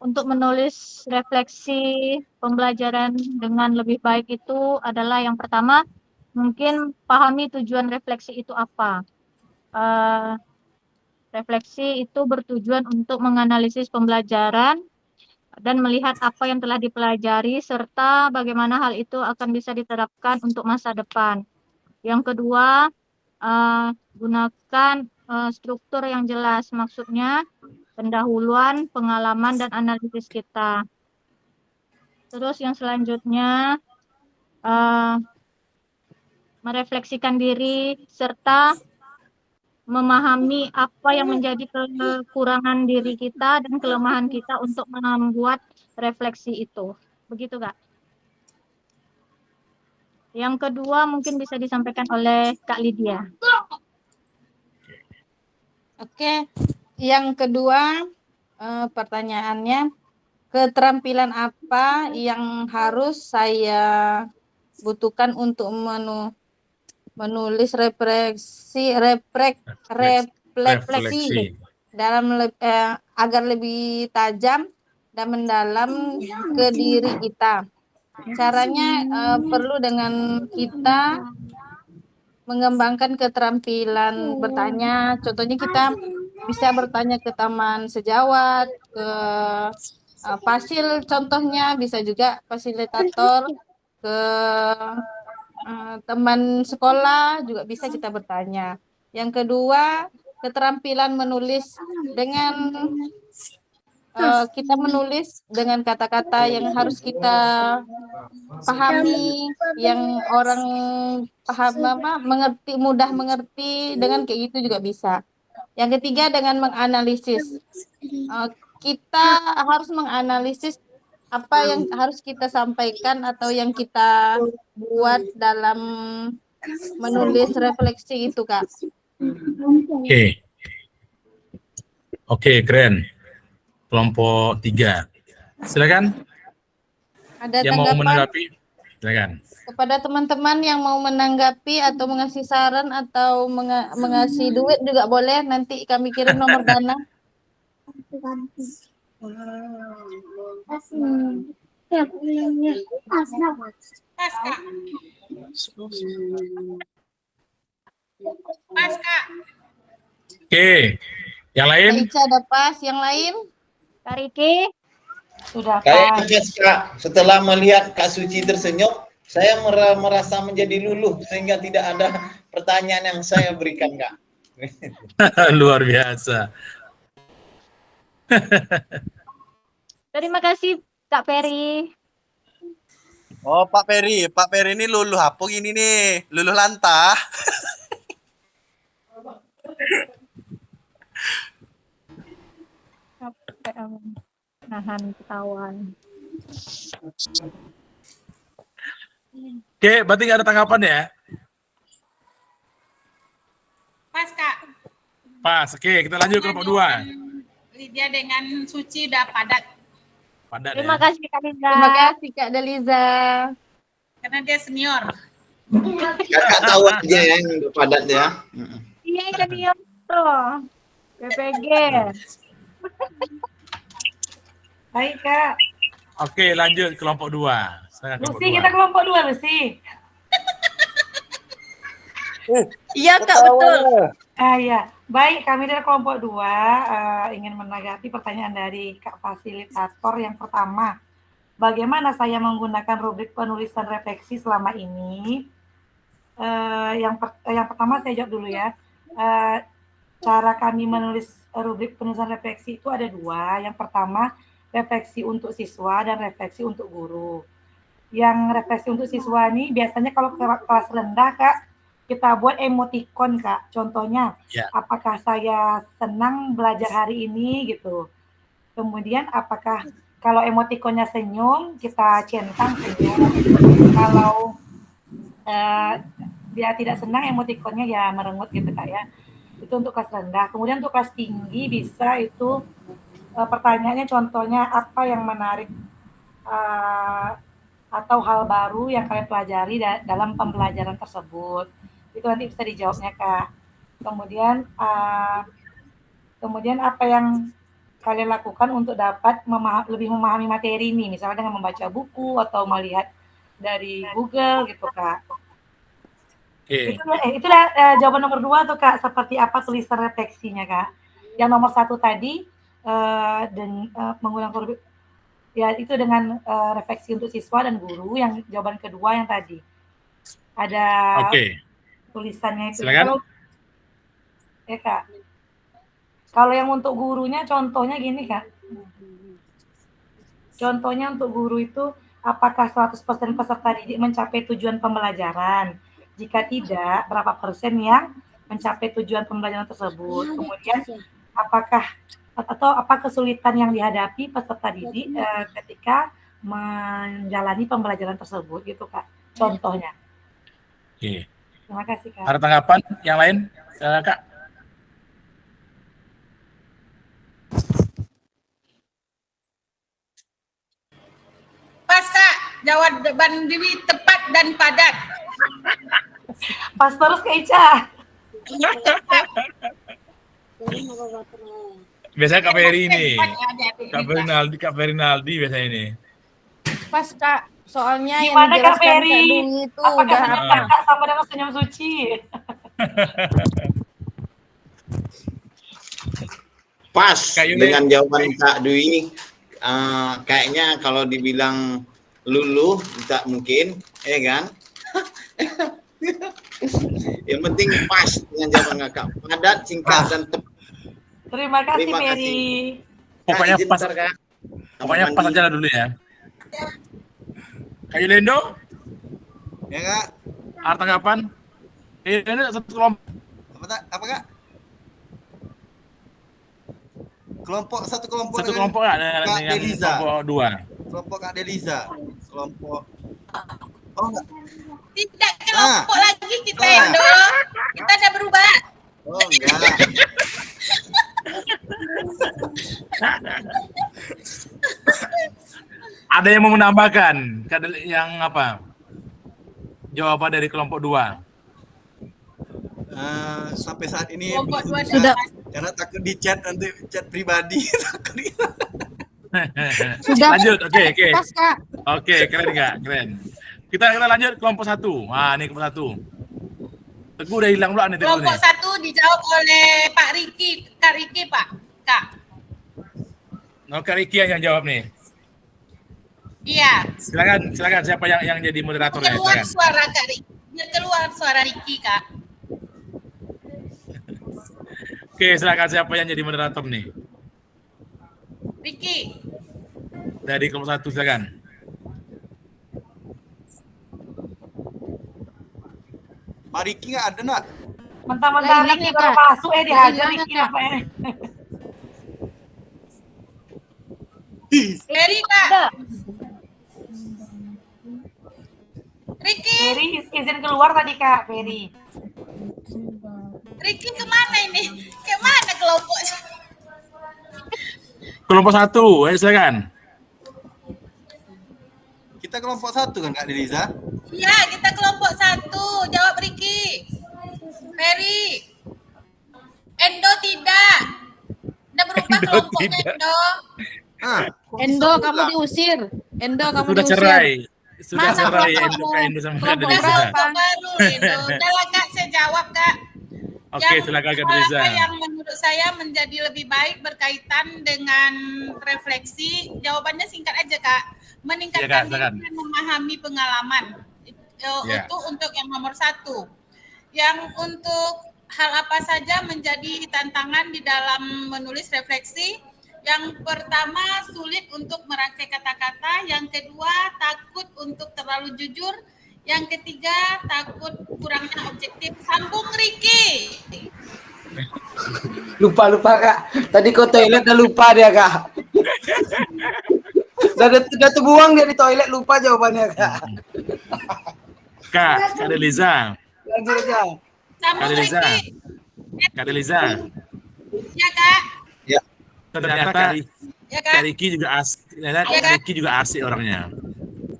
Speaker 7: Untuk menulis refleksi pembelajaran dengan lebih baik itu adalah yang pertama, mungkin pahami tujuan refleksi itu apa. Refleksi itu bertujuan untuk menganalisis pembelajaran dan melihat apa yang telah dipelajari serta bagaimana hal itu akan bisa diterapkan untuk masa depan. Yang kedua, gunakan struktur yang jelas, maksudnya pendahuluan, pengalaman, dan analisis kita. Terus yang selanjutnya, merefleksikan diri serta memahami apa yang menjadi kekurangan diri kita dan kelemahan kita untuk membuat refleksi itu. Begitu, Kak. Yang kedua mungkin bisa disampaikan oleh Kak Lydia.
Speaker 12: Oke, yang kedua pertanyaannya, keterampilan apa yang harus saya butuhkan untuk menulis refleksi dalam agar lebih tajam dan mendalam ke diri kita. Caranya perlu dengan kita mengembangkan keterampilan bertanya. Contohnya kita bisa bertanya ke taman sejawat, ke pasil contohnya, bisa juga fasilitator, ke teman sekolah juga bisa kita bertanya. Yang kedua, keterampilan menulis dengan kita menulis dengan kata-kata yang harus kita pahami, yang orang paham mengerti, mudah mengerti, dengan kayak gitu juga bisa. Yang ketiga, dengan menganalisis. Kita harus menganalisis apa yang harus kita sampaikan atau yang kita buat dalam menulis refleksi itu, Kak.
Speaker 3: Oke, keren. Kelompok 3. Silakan.
Speaker 12: Ada
Speaker 3: yang
Speaker 12: tanggapan
Speaker 3: mau menanggapi? Silakan.
Speaker 12: Kepada teman-teman yang mau menanggapi atau mengasih saran atau mengasih duit juga boleh, nanti kami kirim nomor dana.
Speaker 2: Pas, Kak.
Speaker 3: Oke, yang lain?
Speaker 12: Kak Ica ada pas, yang lain?
Speaker 7: Kak Riki?
Speaker 12: Sudah
Speaker 8: Kayak Kak, setelah melihat Kak Suci tersenyum, saya merasa menjadi luluh sehingga tidak ada pertanyaan yang saya berikan, Kak.
Speaker 3: Luar biasa.
Speaker 7: Terima kasih Kak Peri.
Speaker 13: Oh Pak Peri ini luluh apa gini nih? Luluh lantah.
Speaker 7: Nahan ketahuan.
Speaker 3: Oke, berarti nggak ada tanggapan ya?
Speaker 2: Pas, Kak.
Speaker 3: Pas, oke, kita lanjut ke kelompok 2.
Speaker 2: Dia dengan Suci udah padat.
Speaker 3: Padat
Speaker 7: Terima
Speaker 3: ya.
Speaker 7: kasih Kak Liza.
Speaker 12: Terima kasih Kak Deliza.
Speaker 2: Karena dia senior.
Speaker 8: Kakak tahu aja ya yang udah padat ya.
Speaker 7: Iya, kan iya tuh. PPG.
Speaker 5: Baik Kak.
Speaker 3: Oke, lanjut kelompok 2. Silakan kelompok
Speaker 5: Lucy,
Speaker 3: 2.
Speaker 5: kita kelompok 2 Lucy.
Speaker 6: Iya Kak, betul.
Speaker 5: Iya. Baik, kami dari kelompok 2 ingin menanggapi pertanyaan dari Kak Fasilitator yang pertama. Bagaimana saya menggunakan rubrik penulisan refleksi selama ini? Yang pertama saya jawab dulu ya. Cara kami menulis rubrik penulisan refleksi itu ada 2. Yang pertama, refleksi untuk siswa dan refleksi untuk guru. Yang refleksi untuk siswa ini biasanya kalau kelas rendah, Kak, kita buat emoticon, Kak. Contohnya, apakah saya senang belajar hari ini gitu. Kemudian apakah kalau emoticonnya senyum, kita centang senyum. Kalau dia tidak senang, emoticonnya ya merengut gitu, Kak ya. Itu untuk kelas rendah. Kemudian untuk kelas tinggi bisa itu pertanyaannya contohnya apa yang menarik atau hal baru yang kalian pelajari dalam pembelajaran tersebut. Itu nanti bisa dijawabnya, Kak. Kemudian apa yang kalian lakukan untuk dapat lebih memahami materi ini, misalnya dengan membaca buku atau melihat dari Google gitu, Kak.
Speaker 3: Oke.
Speaker 5: Itulah jawaban nomor 2 tuh, Kak, seperti apa tulisan refleksinya, Kak. Yang nomor 1 tadi menggunakan rubrik ya itu dengan refleksi untuk siswa dan guru. Yang jawaban kedua yang tadi ada tulisannya itu.
Speaker 3: Silakan.
Speaker 5: Ya, Kak. Kalau yang untuk gurunya contohnya gini, Kak. Contohnya untuk guru itu apakah 100% peserta didik mencapai tujuan pembelajaran? Jika tidak, berapa persen yang mencapai tujuan pembelajaran tersebut? Kemudian apa kesulitan yang dihadapi peserta didik ketika menjalani pembelajaran tersebut gitu, Kak. Contohnya.
Speaker 3: Oke.
Speaker 5: Terima kasih, Kak.
Speaker 3: Ada tanggapan yang lain, Kak?
Speaker 2: Pas, Kak. Jawaban Dewi tepat dan padat.
Speaker 5: Pas terus, Kak Ica.
Speaker 3: Biasanya Kak Ferry ini. Kak Ferinaldi biasanya ini.
Speaker 12: Pas Kak, soalnya yang
Speaker 5: Gimana, Kak
Speaker 12: dijelaskan Kak
Speaker 5: Ferry?
Speaker 12: Dwi itu
Speaker 5: Apakah
Speaker 12: udah
Speaker 5: senyum
Speaker 12: apa?
Speaker 5: Kakak sama dengan senyum Suci?
Speaker 8: Pas dengan jawaban Kak Dwi. Kayaknya kalau dibilang luluh tak mungkin, ya kan? Yang penting pas dengan jawaban Kakak. Padat, singkat dan tepat.
Speaker 5: Terima kasih, Ferry.
Speaker 3: Pokoknya
Speaker 8: Kak,
Speaker 3: pas,
Speaker 8: Kak.
Speaker 3: pokoknya pas aja lah dulu ya. Kak Yulendo?
Speaker 13: Ya, Kak.
Speaker 3: Ada tanggapan? Ini satu kelompok.
Speaker 13: Apa, Kak? Satu kelompok
Speaker 3: Nggak dengan
Speaker 13: Deliza.
Speaker 3: kelompok 2.
Speaker 13: Kelompok Kak Deliza. Kelompok
Speaker 2: Tidak kelompok lagi kita yang kita udah berubah.
Speaker 13: Oh, enggak.
Speaker 3: Ada yang mau menambahkan yang apa? Jawaban dari kelompok 2.
Speaker 13: Sampai saat ini
Speaker 2: Kelompok
Speaker 13: belum
Speaker 2: 2
Speaker 13: bisa,
Speaker 2: sudah.
Speaker 13: karena takut di chat nanti chat pribadi.
Speaker 12: Sudah.
Speaker 3: Lanjut, oke.
Speaker 12: Pas, Kak.
Speaker 3: Oke, keren Kak, keren. Kita lanjut kelompok 1. Wah, ini kelompok 1. Teguh udah hilang pula nih Teguh
Speaker 2: Kelompok
Speaker 3: nih.
Speaker 2: 1 dijawab oleh Pak Riki. Kak Riki, Pak. Kak.
Speaker 3: Kak Riki yang jawab nih.
Speaker 2: Iya.
Speaker 3: Silakan siapa yang jadi moderatornya?
Speaker 2: Keluar
Speaker 3: Silakan.
Speaker 2: suara Kak Riki. Biar keluar suara Riki, Kak.
Speaker 3: Oke, silakan siapa yang jadi moderator nih?
Speaker 2: Riki.
Speaker 3: Dari kelompok 1 silakan.
Speaker 13: Pak Riki nggak ada, Nak?
Speaker 5: Mentang-mentang
Speaker 12: Hilang
Speaker 5: Riki
Speaker 12: ya,
Speaker 5: baru
Speaker 12: Kak?
Speaker 5: masuk dihajar
Speaker 12: Hilang ya,
Speaker 5: Riki
Speaker 12: Kak?
Speaker 5: apa ya?
Speaker 2: Ferry, Kak. Riki.
Speaker 5: Ferry izin keluar tadi, Kak, Ferry.
Speaker 2: Riki kemana ini? Kemana kelompok?
Speaker 3: Kelompok 1, silakan.
Speaker 13: Kita kelompok 1 kan Kak Deliza?
Speaker 2: Iya, kita kelompok 1. Jawab Riki. Ferry. Endo tidak. Udah berubah
Speaker 3: Endo
Speaker 2: kelompoknya
Speaker 3: tidak.
Speaker 2: Endo.
Speaker 12: Endo, kamu diusir. Endo, kamu
Speaker 3: Sudah
Speaker 12: diusir.
Speaker 3: cerai. Sudah
Speaker 12: Masa
Speaker 3: cerai
Speaker 12: kelompokmu?
Speaker 3: Endo sama Kak
Speaker 12: Kelompok
Speaker 3: Deliza.
Speaker 12: berapa?
Speaker 2: Baru Endo. Udah lah Kak, saya jawab Kak.
Speaker 3: Oke, silakan Kak Deliza.
Speaker 2: Apa yang menurut saya menjadi lebih baik berkaitan dengan refleksi, jawabannya singkat aja Kak. Meningkatkan
Speaker 3: Iya, Kak,
Speaker 2: diri dan memahami pengalaman.
Speaker 3: Ya.
Speaker 2: Itu untuk yang nomor 1. Yang untuk hal apa saja menjadi tantangan di dalam menulis refleksi. Yang pertama, sulit untuk merangkai kata-kata. Yang kedua, takut untuk terlalu jujur. Yang ketiga, takut kurangnya objektif. Sambung Riki.
Speaker 11: Lupa Kak. Tadi ke toilet udah lupa dia Kak. Udah terbuang dia di toilet, lupa jawabannya Kak.
Speaker 3: Kak Deliza.
Speaker 11: Lanjut aja.
Speaker 3: Kak
Speaker 2: Sambung
Speaker 3: Deliza.
Speaker 2: Riki.
Speaker 3: Kak Deliza.
Speaker 2: Ya Kak.
Speaker 3: Ternyata
Speaker 2: Ya
Speaker 3: Kak
Speaker 2: Kak.
Speaker 3: Riki juga asik. Ternyata
Speaker 2: Ya,
Speaker 3: Kak
Speaker 2: Kak.
Speaker 3: Riki juga asik orangnya.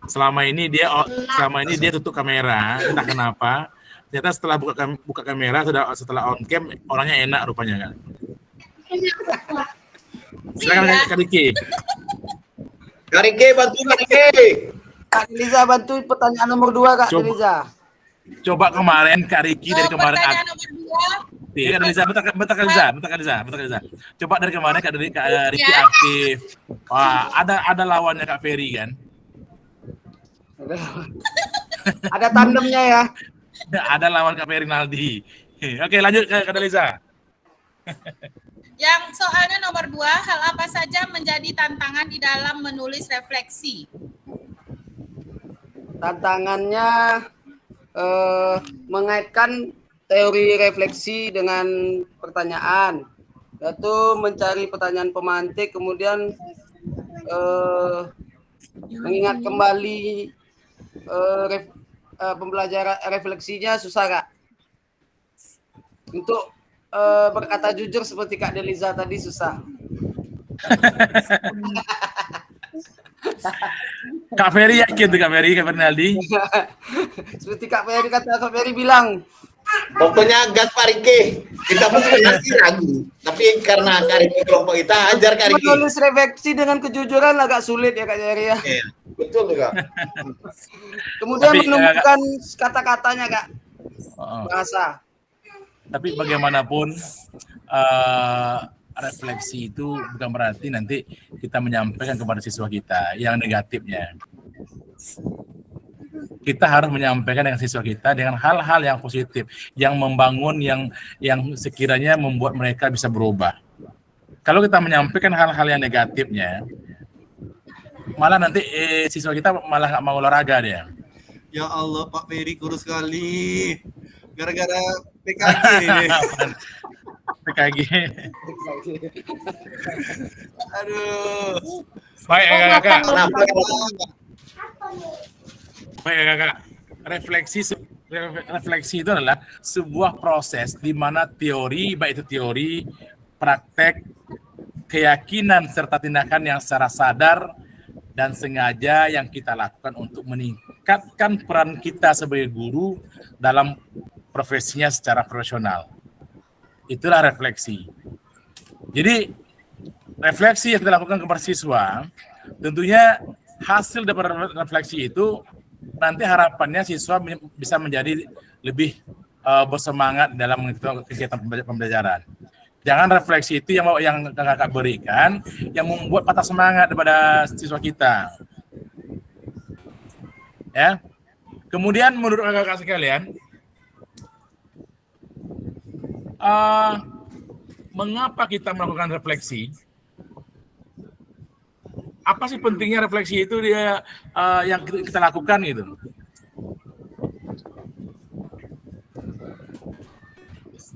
Speaker 3: Selama ini dia tutup kamera, entah kenapa. Ternyata setelah buka kamera, setelah on cam, orangnya enak rupanya kan. Silakan
Speaker 2: Iya.
Speaker 3: Kak Riki.
Speaker 8: Kak Riki, bantu Kak Riki.
Speaker 11: Kak Deliza bantu pertanyaan nomor 2 Kak
Speaker 3: Coba.
Speaker 11: Deliza.
Speaker 3: Coba kemarin Kak Riki dari kemarin
Speaker 2: Pertanyaan nomor 2.
Speaker 3: aktif. Kak Deliza, bentar Kak Deliza. Coba dari kemarin Kak Riki
Speaker 2: Ya.
Speaker 3: aktif. Wah, ada lawannya Kak Ferry kan.
Speaker 11: Ada tandemnya ya.
Speaker 3: Ada lawan Kak Ferry Naldi. Oke, lanjut Kak Deliza.
Speaker 2: Yang soalnya nomor 2, hal apa saja menjadi tantangan di dalam menulis refleksi?
Speaker 9: Tantangannya mengaitkan teori refleksi dengan pertanyaan, yaitu mencari pertanyaan pemantik, kemudian mengingat kembali pembelajaran refleksinya susah Kak. Untuk berkata jujur seperti Kak Deliza tadi susah.
Speaker 3: Kak Ferry yakin tuh Kak Ferry Naldi.
Speaker 9: Seperti Kak Ferry kata Kak Ferry bilang.
Speaker 8: Pokoknya gas Pak Riki. Kita pun sebenarnya ragu. Tapi karena Kak Riki kelompok kita, ajar Kak Riki.
Speaker 9: Menulis refleksi dengan kejujuran agak sulit ya Kak Ferry ya.
Speaker 8: Iya, betul tuh Kak.
Speaker 9: Kemudian
Speaker 3: Tapi,
Speaker 9: menemukan kata-katanya Kak.
Speaker 3: Oh.
Speaker 9: Bahasa.
Speaker 3: Tapi bagaimanapun refleksi itu bukan berarti nanti kita menyampaikan kepada siswa kita yang negatifnya. Kita harus menyampaikan dengan siswa kita dengan hal-hal yang positif, yang membangun, yang sekiranya membuat mereka bisa berubah. Kalau kita menyampaikan hal-hal yang negatifnya, malah nanti siswa kita malah nggak mau olahraga dia.
Speaker 13: Ya Allah, Pak Ferry kurus sekali. Gara-gara PKG.
Speaker 3: PKG.
Speaker 13: Aduh.
Speaker 3: Baik Kakak.
Speaker 8: Kenapa?
Speaker 3: Baik Kakak. Refleksi itu adalah sebuah proses di mana teori, baik itu teori, praktek, keyakinan serta tindakan yang secara sadar dan sengaja yang kita lakukan untuk meningkatkan peran kita sebagai guru dalam profesinya secara profesional. Itulah refleksi. Jadi refleksi yang kita lakukan kepada siswa, tentunya hasil dari refleksi itu nanti harapannya siswa bisa menjadi lebih bersemangat dalam kegiatan pembelajaran. Jangan refleksi itu yang kakak berikan yang membuat patah semangat kepada siswa kita. Ya. Kemudian menurut kakak sekalian, mengapa kita melakukan refleksi? Apa sih pentingnya refleksi itu dia yang kita lakukan gitu?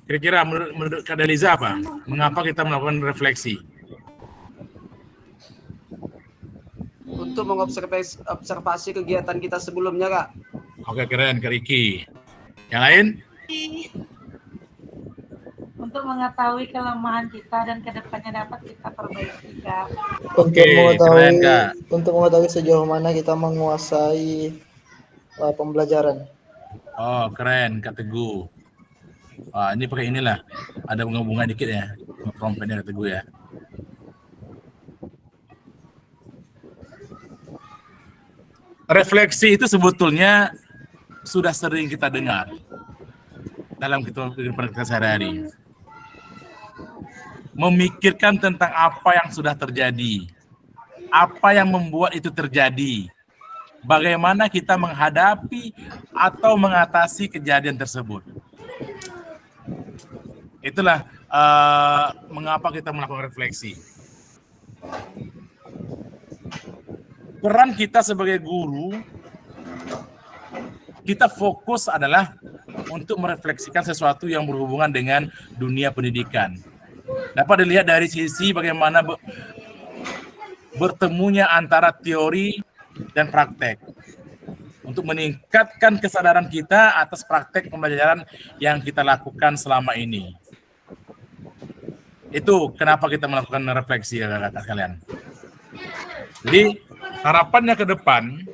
Speaker 3: Kira-kira menurut Kak Deliza apa? Mengapa kita melakukan refleksi?
Speaker 9: Untuk mengobservasi kegiatan kita sebelumnya Kak.
Speaker 3: Oke, keren Kak Riki. Yang lain?
Speaker 5: untuk mengetahui kelemahan kita dan kedepannya dapat kita perbaiki, Kak.
Speaker 4: Untuk mengetahui sejauh mana kita menguasai pembelajaran.
Speaker 3: Oh, keren Kak Teguh. Wah, ini pakai inilah. Ada bunga-bunga dikit ya. Trompetnya Kak Teguh ya. Refleksi itu sebetulnya sudah sering kita dengar dalam kehidupan kita sehari-hari. Memikirkan tentang apa yang sudah terjadi, apa yang membuat itu terjadi, bagaimana kita menghadapi atau mengatasi kejadian tersebut. Itulah mengapa kita melakukan refleksi. Peran kita sebagai guru, kita fokus adalah untuk merefleksikan sesuatu yang berhubungan dengan dunia pendidikan. Dapat dilihat dari sisi bagaimana bertemunya antara teori dan praktek untuk meningkatkan kesadaran kita atas praktek pembelajaran yang kita lakukan selama ini. Itu kenapa kita melakukan refleksi ya kakak sekalian. Jadi harapannya ke depan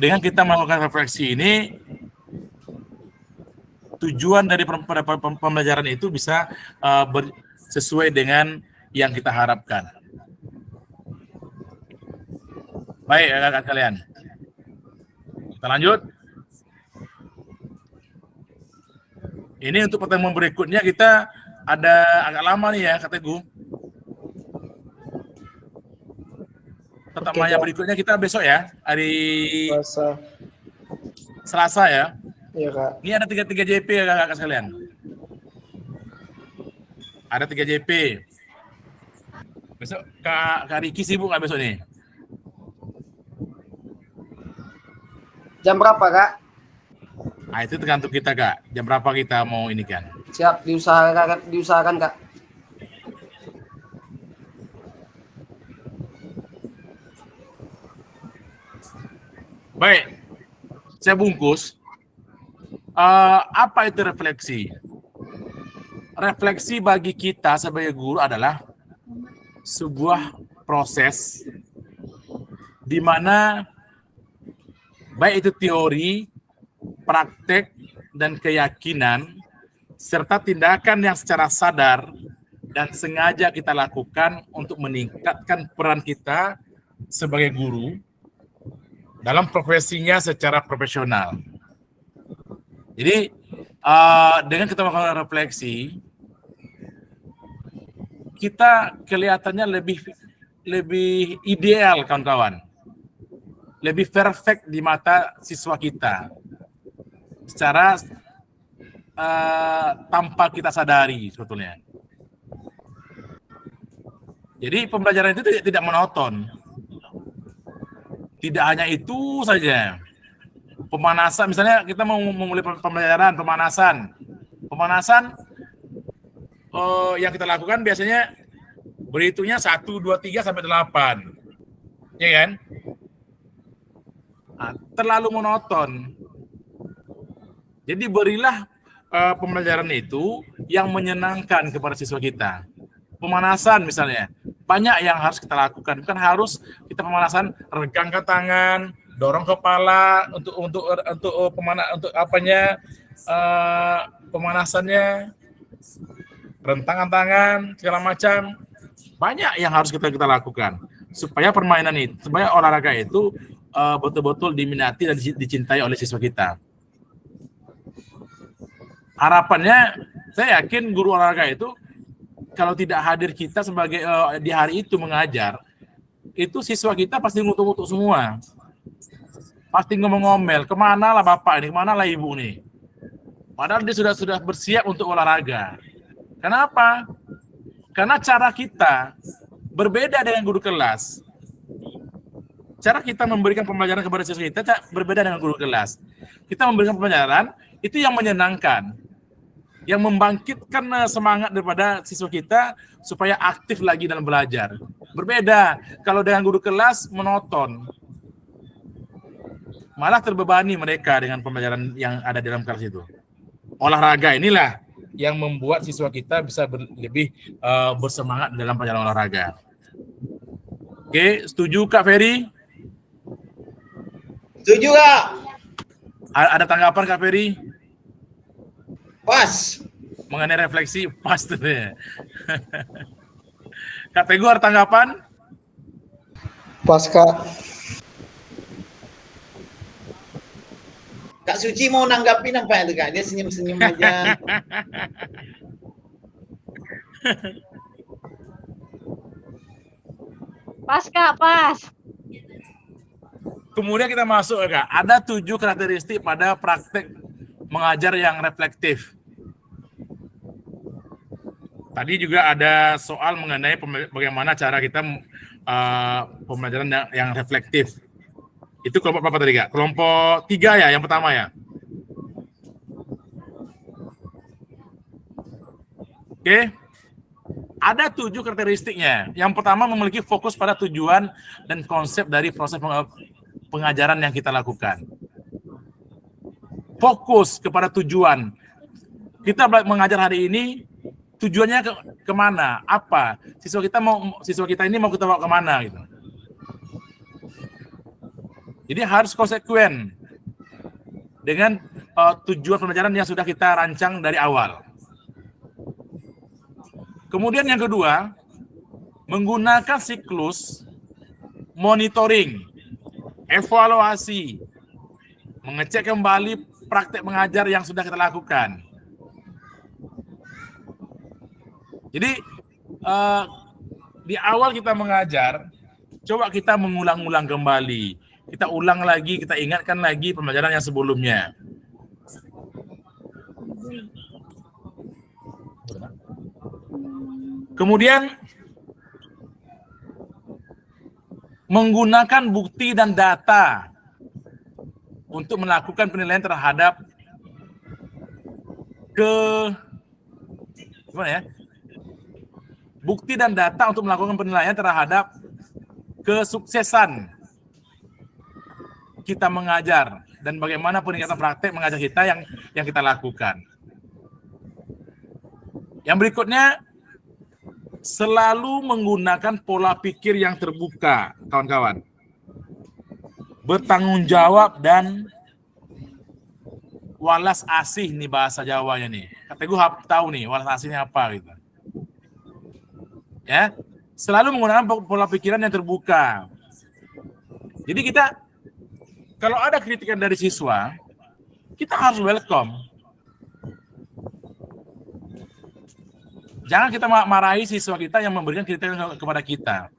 Speaker 3: dengan kita melakukan refleksi ini, tujuan dari pembelajaran itu bisa sesuai dengan yang kita harapkan. Baik kakak sekalian, kita lanjut. Ini untuk pertemuan berikutnya kita ada agak lama nih ya Kak Teguh. Pertemuan yang berikutnya kita besok ya, hari Selasa ya.
Speaker 4: Iya Kak.
Speaker 3: Ini ada 3 JP ya kakak sekalian. Ada 3 JP. Besok Kak Riki sibuk nggak besok nih?
Speaker 9: Jam berapa, Kak?
Speaker 3: Nah, itu tergantung kita Kak. Jam berapa kita mau ini kan?
Speaker 9: Siap, diusahakan Kak.
Speaker 3: Baik, saya bungkus. Apa itu refleksi? Refleksi bagi kita sebagai guru adalah sebuah proses di mana baik itu teori, praktek, dan keyakinan, serta tindakan yang secara sadar dan sengaja kita lakukan untuk meningkatkan peran kita sebagai guru dalam profesinya secara profesional. Jadi dengan kita melakukan refleksi, kita kelihatannya lebih ideal kawan-kawan, lebih perfect di mata siswa kita, secara tanpa kita sadari sebetulnya. Jadi pembelajaran itu tidak monoton. Tidak hanya itu saja. Pemanasan, misalnya kita mau memulai pembelajaran, pemanasan yang kita lakukan biasanya berhitungnya 1, 2, 3 sampai 8, ya kan? Nah, terlalu monoton. Jadi berilah pembelajaran itu yang menyenangkan kepada siswa kita. Pemanasan misalnya, banyak yang harus kita lakukan. Bukan harus kita pemanasan regangkan tangan, dorong kepala untuk pemanasannya, rentangan tangan segala macam. Banyak yang harus kita lakukan supaya permainan itu, supaya olahraga itu betul-betul diminati dan dicintai oleh siswa kita. Harapannya, saya yakin guru olahraga itu kalau tidak hadir kita sebagai di hari itu mengajar, itu siswa kita pasti ngutuk-ngutuk semua. Pasti ngomel-ngomel, kemana lah bapak ini, kemana lah ibu nih. Padahal dia sudah bersiap untuk olahraga. Kenapa? Karena cara kita berbeda dengan guru kelas. Cara kita memberikan pembelajaran kepada siswa kita berbeda dengan guru kelas. Kita memberikan pembelajaran itu yang menyenangkan, yang membangkitkan semangat daripada siswa kita supaya aktif lagi dalam belajar. Berbeda kalau dengan guru kelas monoton. Malah terbebani mereka dengan pembelajaran yang ada dalam kelas itu. Olahraga inilah yang membuat siswa kita bisa lebih bersemangat dalam pelajaran olahraga. Oke, setuju Kak Ferry?
Speaker 8: Setuju Kak.
Speaker 3: Ada tanggapan Kak Ferry?
Speaker 8: Pas.
Speaker 3: Mengenai refleksi, pas tuh ya. Kak Teguh ada tanggapan?
Speaker 4: Pas Kak.
Speaker 8: Kak Suci mau nanggapin apa itu Kak? Dia senyum-senyum aja.
Speaker 7: Pas Kak, pas.
Speaker 3: Kemudian kita masuk ya Kak, ada 7 karakteristik pada praktek mengajar yang reflektif. Tadi juga ada soal mengenai bagaimana cara kita pembelajaran yang reflektif. Itu kelompok berapa tadi Kak? Kelompok 3 ya, yang pertama ya? Oke. Ada 7 karakteristiknya. Yang pertama memiliki fokus pada tujuan dan konsep dari proses pengajaran yang kita lakukan. Fokus kepada tujuan. Kita mengajar hari ini, tujuannya kemana? Apa? Siswa kita ini mau kita bawa kemana gitu. Jadi harus konsekuen dengan tujuan pembelajaran yang sudah kita rancang dari awal. Kemudian yang kedua, menggunakan siklus monitoring, evaluasi, mengecek kembali praktek mengajar yang sudah kita lakukan. Jadi di awal kita mengajar, coba kita mengulang-ulang kembali. Kita ulang lagi, kita ingatkan lagi pembelajaran yang sebelumnya. Kemudian menggunakan bukti dan data untuk melakukan penilaian terhadap bukti dan data untuk melakukan penilaian terhadap kesuksesan kita mengajar dan bagaimana peningkatan praktek mengajar kita yang kita lakukan. Yang berikutnya, selalu menggunakan pola pikir yang terbuka, kawan-kawan. Bertanggung jawab dan walas asih nih bahasa Jawanya nih. Kata gue tahu nih walas asihnya apa gitu. Ya, selalu menggunakan pola pikiran yang terbuka. Jadi kita kalau ada kritikan dari siswa, kita harus welcome. Jangan kita marahi siswa kita yang memberikan kritikan kepada kita.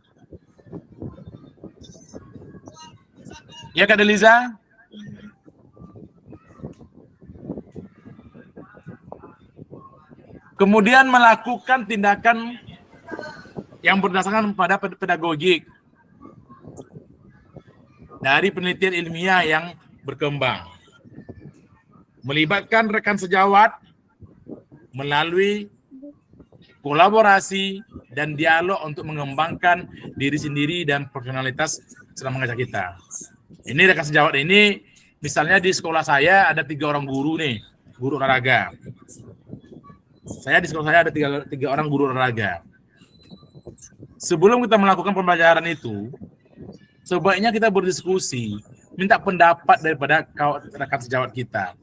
Speaker 3: Ya Kak Deliza? Kemudian melakukan tindakan yang berdasarkan pada pedagogik dari penelitian ilmiah yang berkembang. Melibatkan rekan sejawat melalui kolaborasi dan dialog untuk mengembangkan diri sendiri dan profesionalitas selama mengajar kita. Ini rekan sejawat ini, misalnya di sekolah saya ada 3 orang guru nih, guru olahraga. Di sekolah saya ada 3 orang guru olahraga. Sebelum kita melakukan pembelajaran itu, sebaiknya kita berdiskusi, minta pendapat daripada rekan sejawat kita.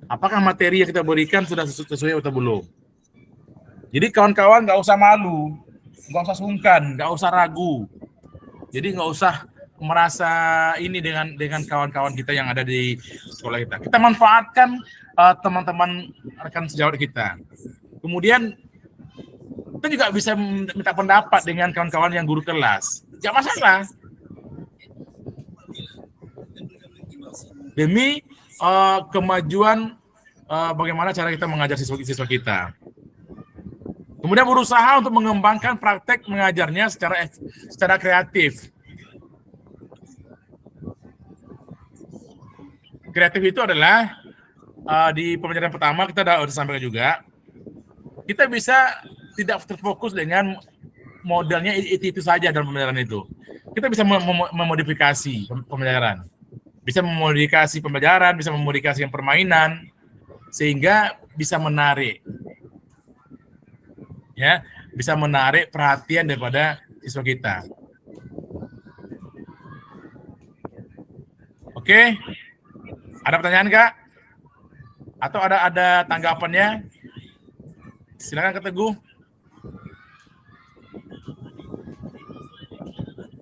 Speaker 3: Apakah materi yang kita berikan sudah sesuai atau belum? Jadi kawan-kawan nggak usah malu, nggak usah sungkan, nggak usah ragu. Jadi nggak usah merasa ini dengan kawan-kawan kita yang ada di sekolah kita. Kita manfaatkan teman-teman rekan sejawat kita. Kemudian kita juga bisa minta pendapat dengan kawan-kawan yang guru kelas. Nggak masalah. Demi kemajuan bagaimana cara kita mengajar siswa kita. Kemudian berusaha untuk mengembangkan praktek mengajarnya secara kreatif. Kreatif itu adalah di pembelajaran pertama kita sudah sampaikan juga. Kita bisa tidak terfokus dengan modelnya itu saja dalam pembelajaran itu. Kita bisa memodifikasi pembelajaran. Bisa memodifikasi pembelajaran, bisa memodifikasi permainan, sehingga bisa menarik. ya, bisa menarik perhatian daripada siswa kita. Oke, ada pertanyaan Kak? Atau ada tanggapannya? Silakan Kak Teguh.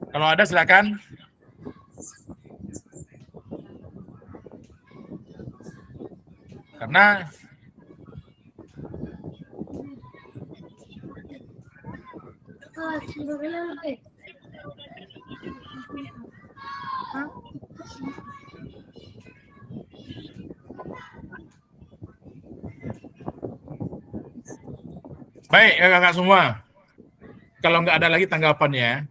Speaker 3: Kalau ada silakan. Karena baik kakak semua. Kalau nggak ada lagi tanggapannya,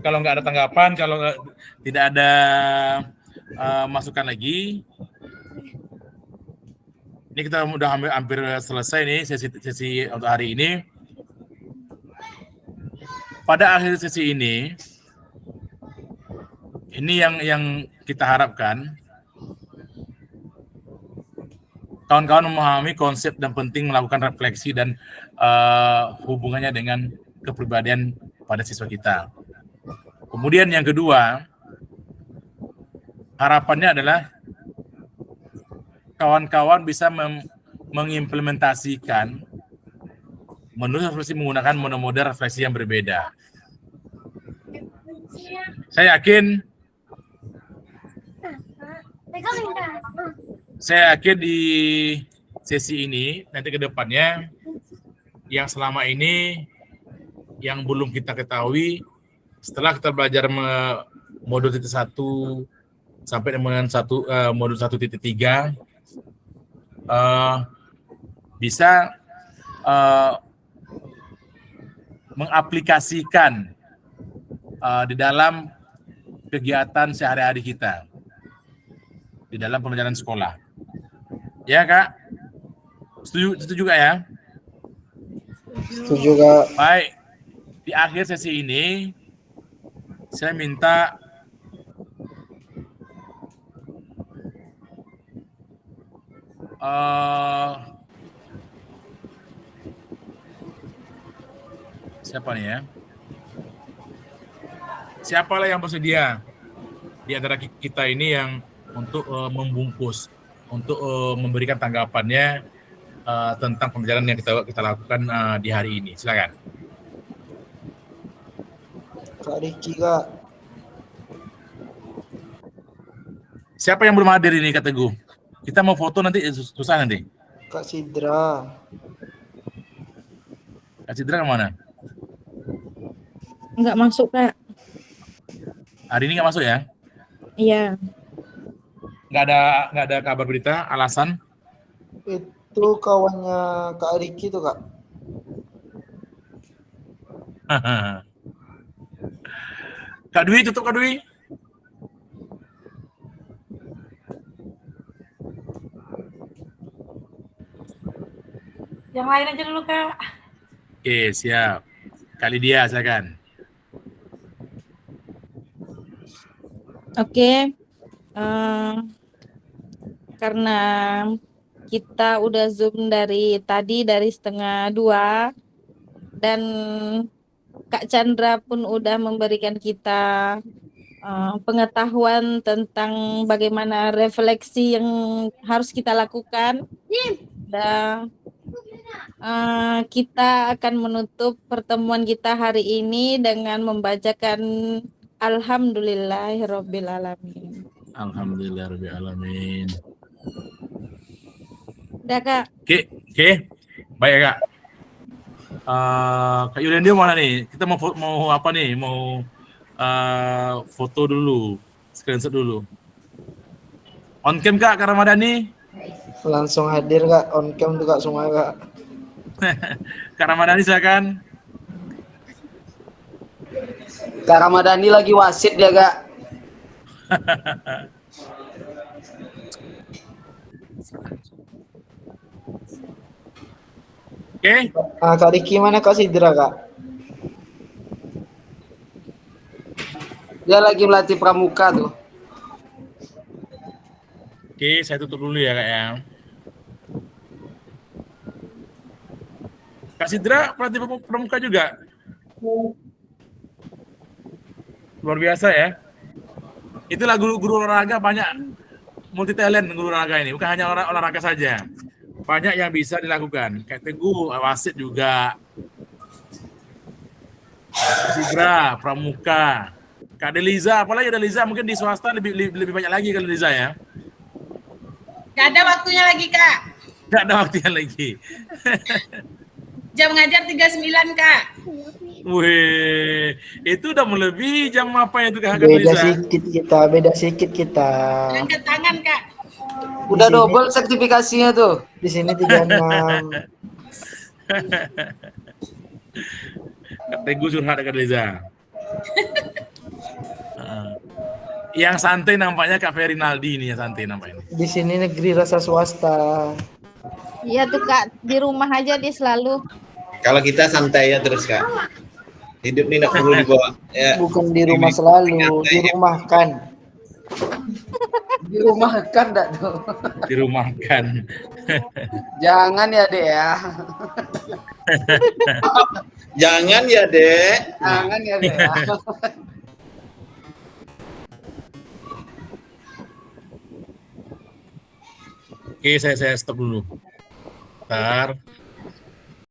Speaker 3: kalau nggak ada tanggapan, kalau tidak ada masukan lagi, ini kita udah hampir selesai nih sesi untuk hari ini. Pada akhir sesi ini yang kita harapkan kawan-kawan memahami konsep dan penting melakukan refleksi dan hubungannya dengan kepribadian pada siswa kita. Kemudian yang kedua, harapannya adalah kawan-kawan bisa mengimplementasikan menulis refleksi menggunakan mode-mode refleksi yang berbeda. Saya yakin di sesi ini nanti ke depannya yang selama ini yang belum kita ketahui setelah kita belajar modul 1 sampai dengan modul 1.3 bisa mengaplikasikan di dalam kegiatan sehari-hari kita di dalam pembelajaran sekolah. Ya Kak? Setuju Kak ya?
Speaker 4: Setuju Kak.
Speaker 3: Baik, di akhir sesi ini saya minta siapa nih ya? Siapalah yang bersedia di antara kita ini yang untuk membungkus, untuk memberikan tanggapannya tentang pembelajaran yang kita lakukan di hari ini. Silakan.
Speaker 4: Kak Riki Kak.
Speaker 3: Siapa yang belum hadir ini Kak Teguh? Kita mau foto nanti susah nanti.
Speaker 4: Kak Sidra.
Speaker 3: Kak Sidra kemana?
Speaker 12: Nggak masuk, Kak.
Speaker 3: Hari ini nggak masuk ya?
Speaker 12: Iya.
Speaker 3: Nggak ada kabar berita, alasan?
Speaker 4: Itu kawannya Kak Riki tuh Kak.
Speaker 3: Kak Dwi, tutup Kak Dwi.
Speaker 5: Yang lain aja dulu, Kak.
Speaker 3: Oke, siap. Kak Lydia, silakan.
Speaker 12: Oke. Karena kita udah Zoom dari tadi dari 1:30 dan Kak Chandra pun udah memberikan kita pengetahuan tentang bagaimana refleksi yang harus kita lakukan. Dan kita akan menutup pertemuan kita hari ini dengan membacakan Alhamdulillahirrabbilalamin.
Speaker 3: Alhamdulillahirrabbilalamin.
Speaker 12: Udah Kak.
Speaker 3: Oke. Baik ya Kak. Kak Yuliandio mana nih? Kita mau apa nih? Mau foto dulu, screenshot dulu. On cam Kak Ramadhani?
Speaker 4: Langsung hadir Kak, on cam tuh Kak semua Kak.
Speaker 3: Kak Ramadhani silakan.
Speaker 9: Kak Ramadhani lagi wasit ya Kak.
Speaker 3: Oke.
Speaker 4: Kak Riki mana Kak Sidra Kak?
Speaker 9: Dia lagi melatih pramuka tuh.
Speaker 3: Oke, saya tutup dulu ya Kak ya. Kak Sidra pelatih pramuka juga. Luar biasa ya. Itulah guru olahraga banyak multi talent guru olahraga ini, bukan hanya olahraga saja. Banyak yang bisa dilakukan. Kayak Teguh, wasit juga. Kak Sidra, pramuka. Kak Deliza, apalagi Deliza mungkin di swasta lebih banyak lagi kalau Deliza ya.
Speaker 2: Gak ada waktunya lagi, Kak.
Speaker 3: Nggak ada waktunya lagi.
Speaker 2: Jam ngajar 39, Kak.
Speaker 3: Wih, itu udah melebihi jam apa itu Kak
Speaker 4: Beda
Speaker 3: Deliza?
Speaker 4: beda sedikit kita.
Speaker 2: Angkat tangan, Kak.
Speaker 9: Udah double sertifikasinya tuh.
Speaker 4: Di sini 36.
Speaker 3: Kak Teguh curhat Kak Deliza. Yang santai nampaknya Kak Ferinaldi ini yang santai nampaknya.
Speaker 4: Di sini negeri rasa swasta.
Speaker 12: Iya tuh Kak, di rumah aja dia selalu.
Speaker 8: Kalau kita santai ya terus Kak. Hidup ini tidak perlu dibawa. Ya.
Speaker 4: Bukan di rumah selalu, dirumahkan. Dirumahkan enggak tuh?
Speaker 3: Dirumahkan.
Speaker 9: Jangan ya Dek ya.
Speaker 8: Jangan ya Dek.
Speaker 9: Jangan ya Dek ya.
Speaker 3: Oke, saya stop dulu. Bentar.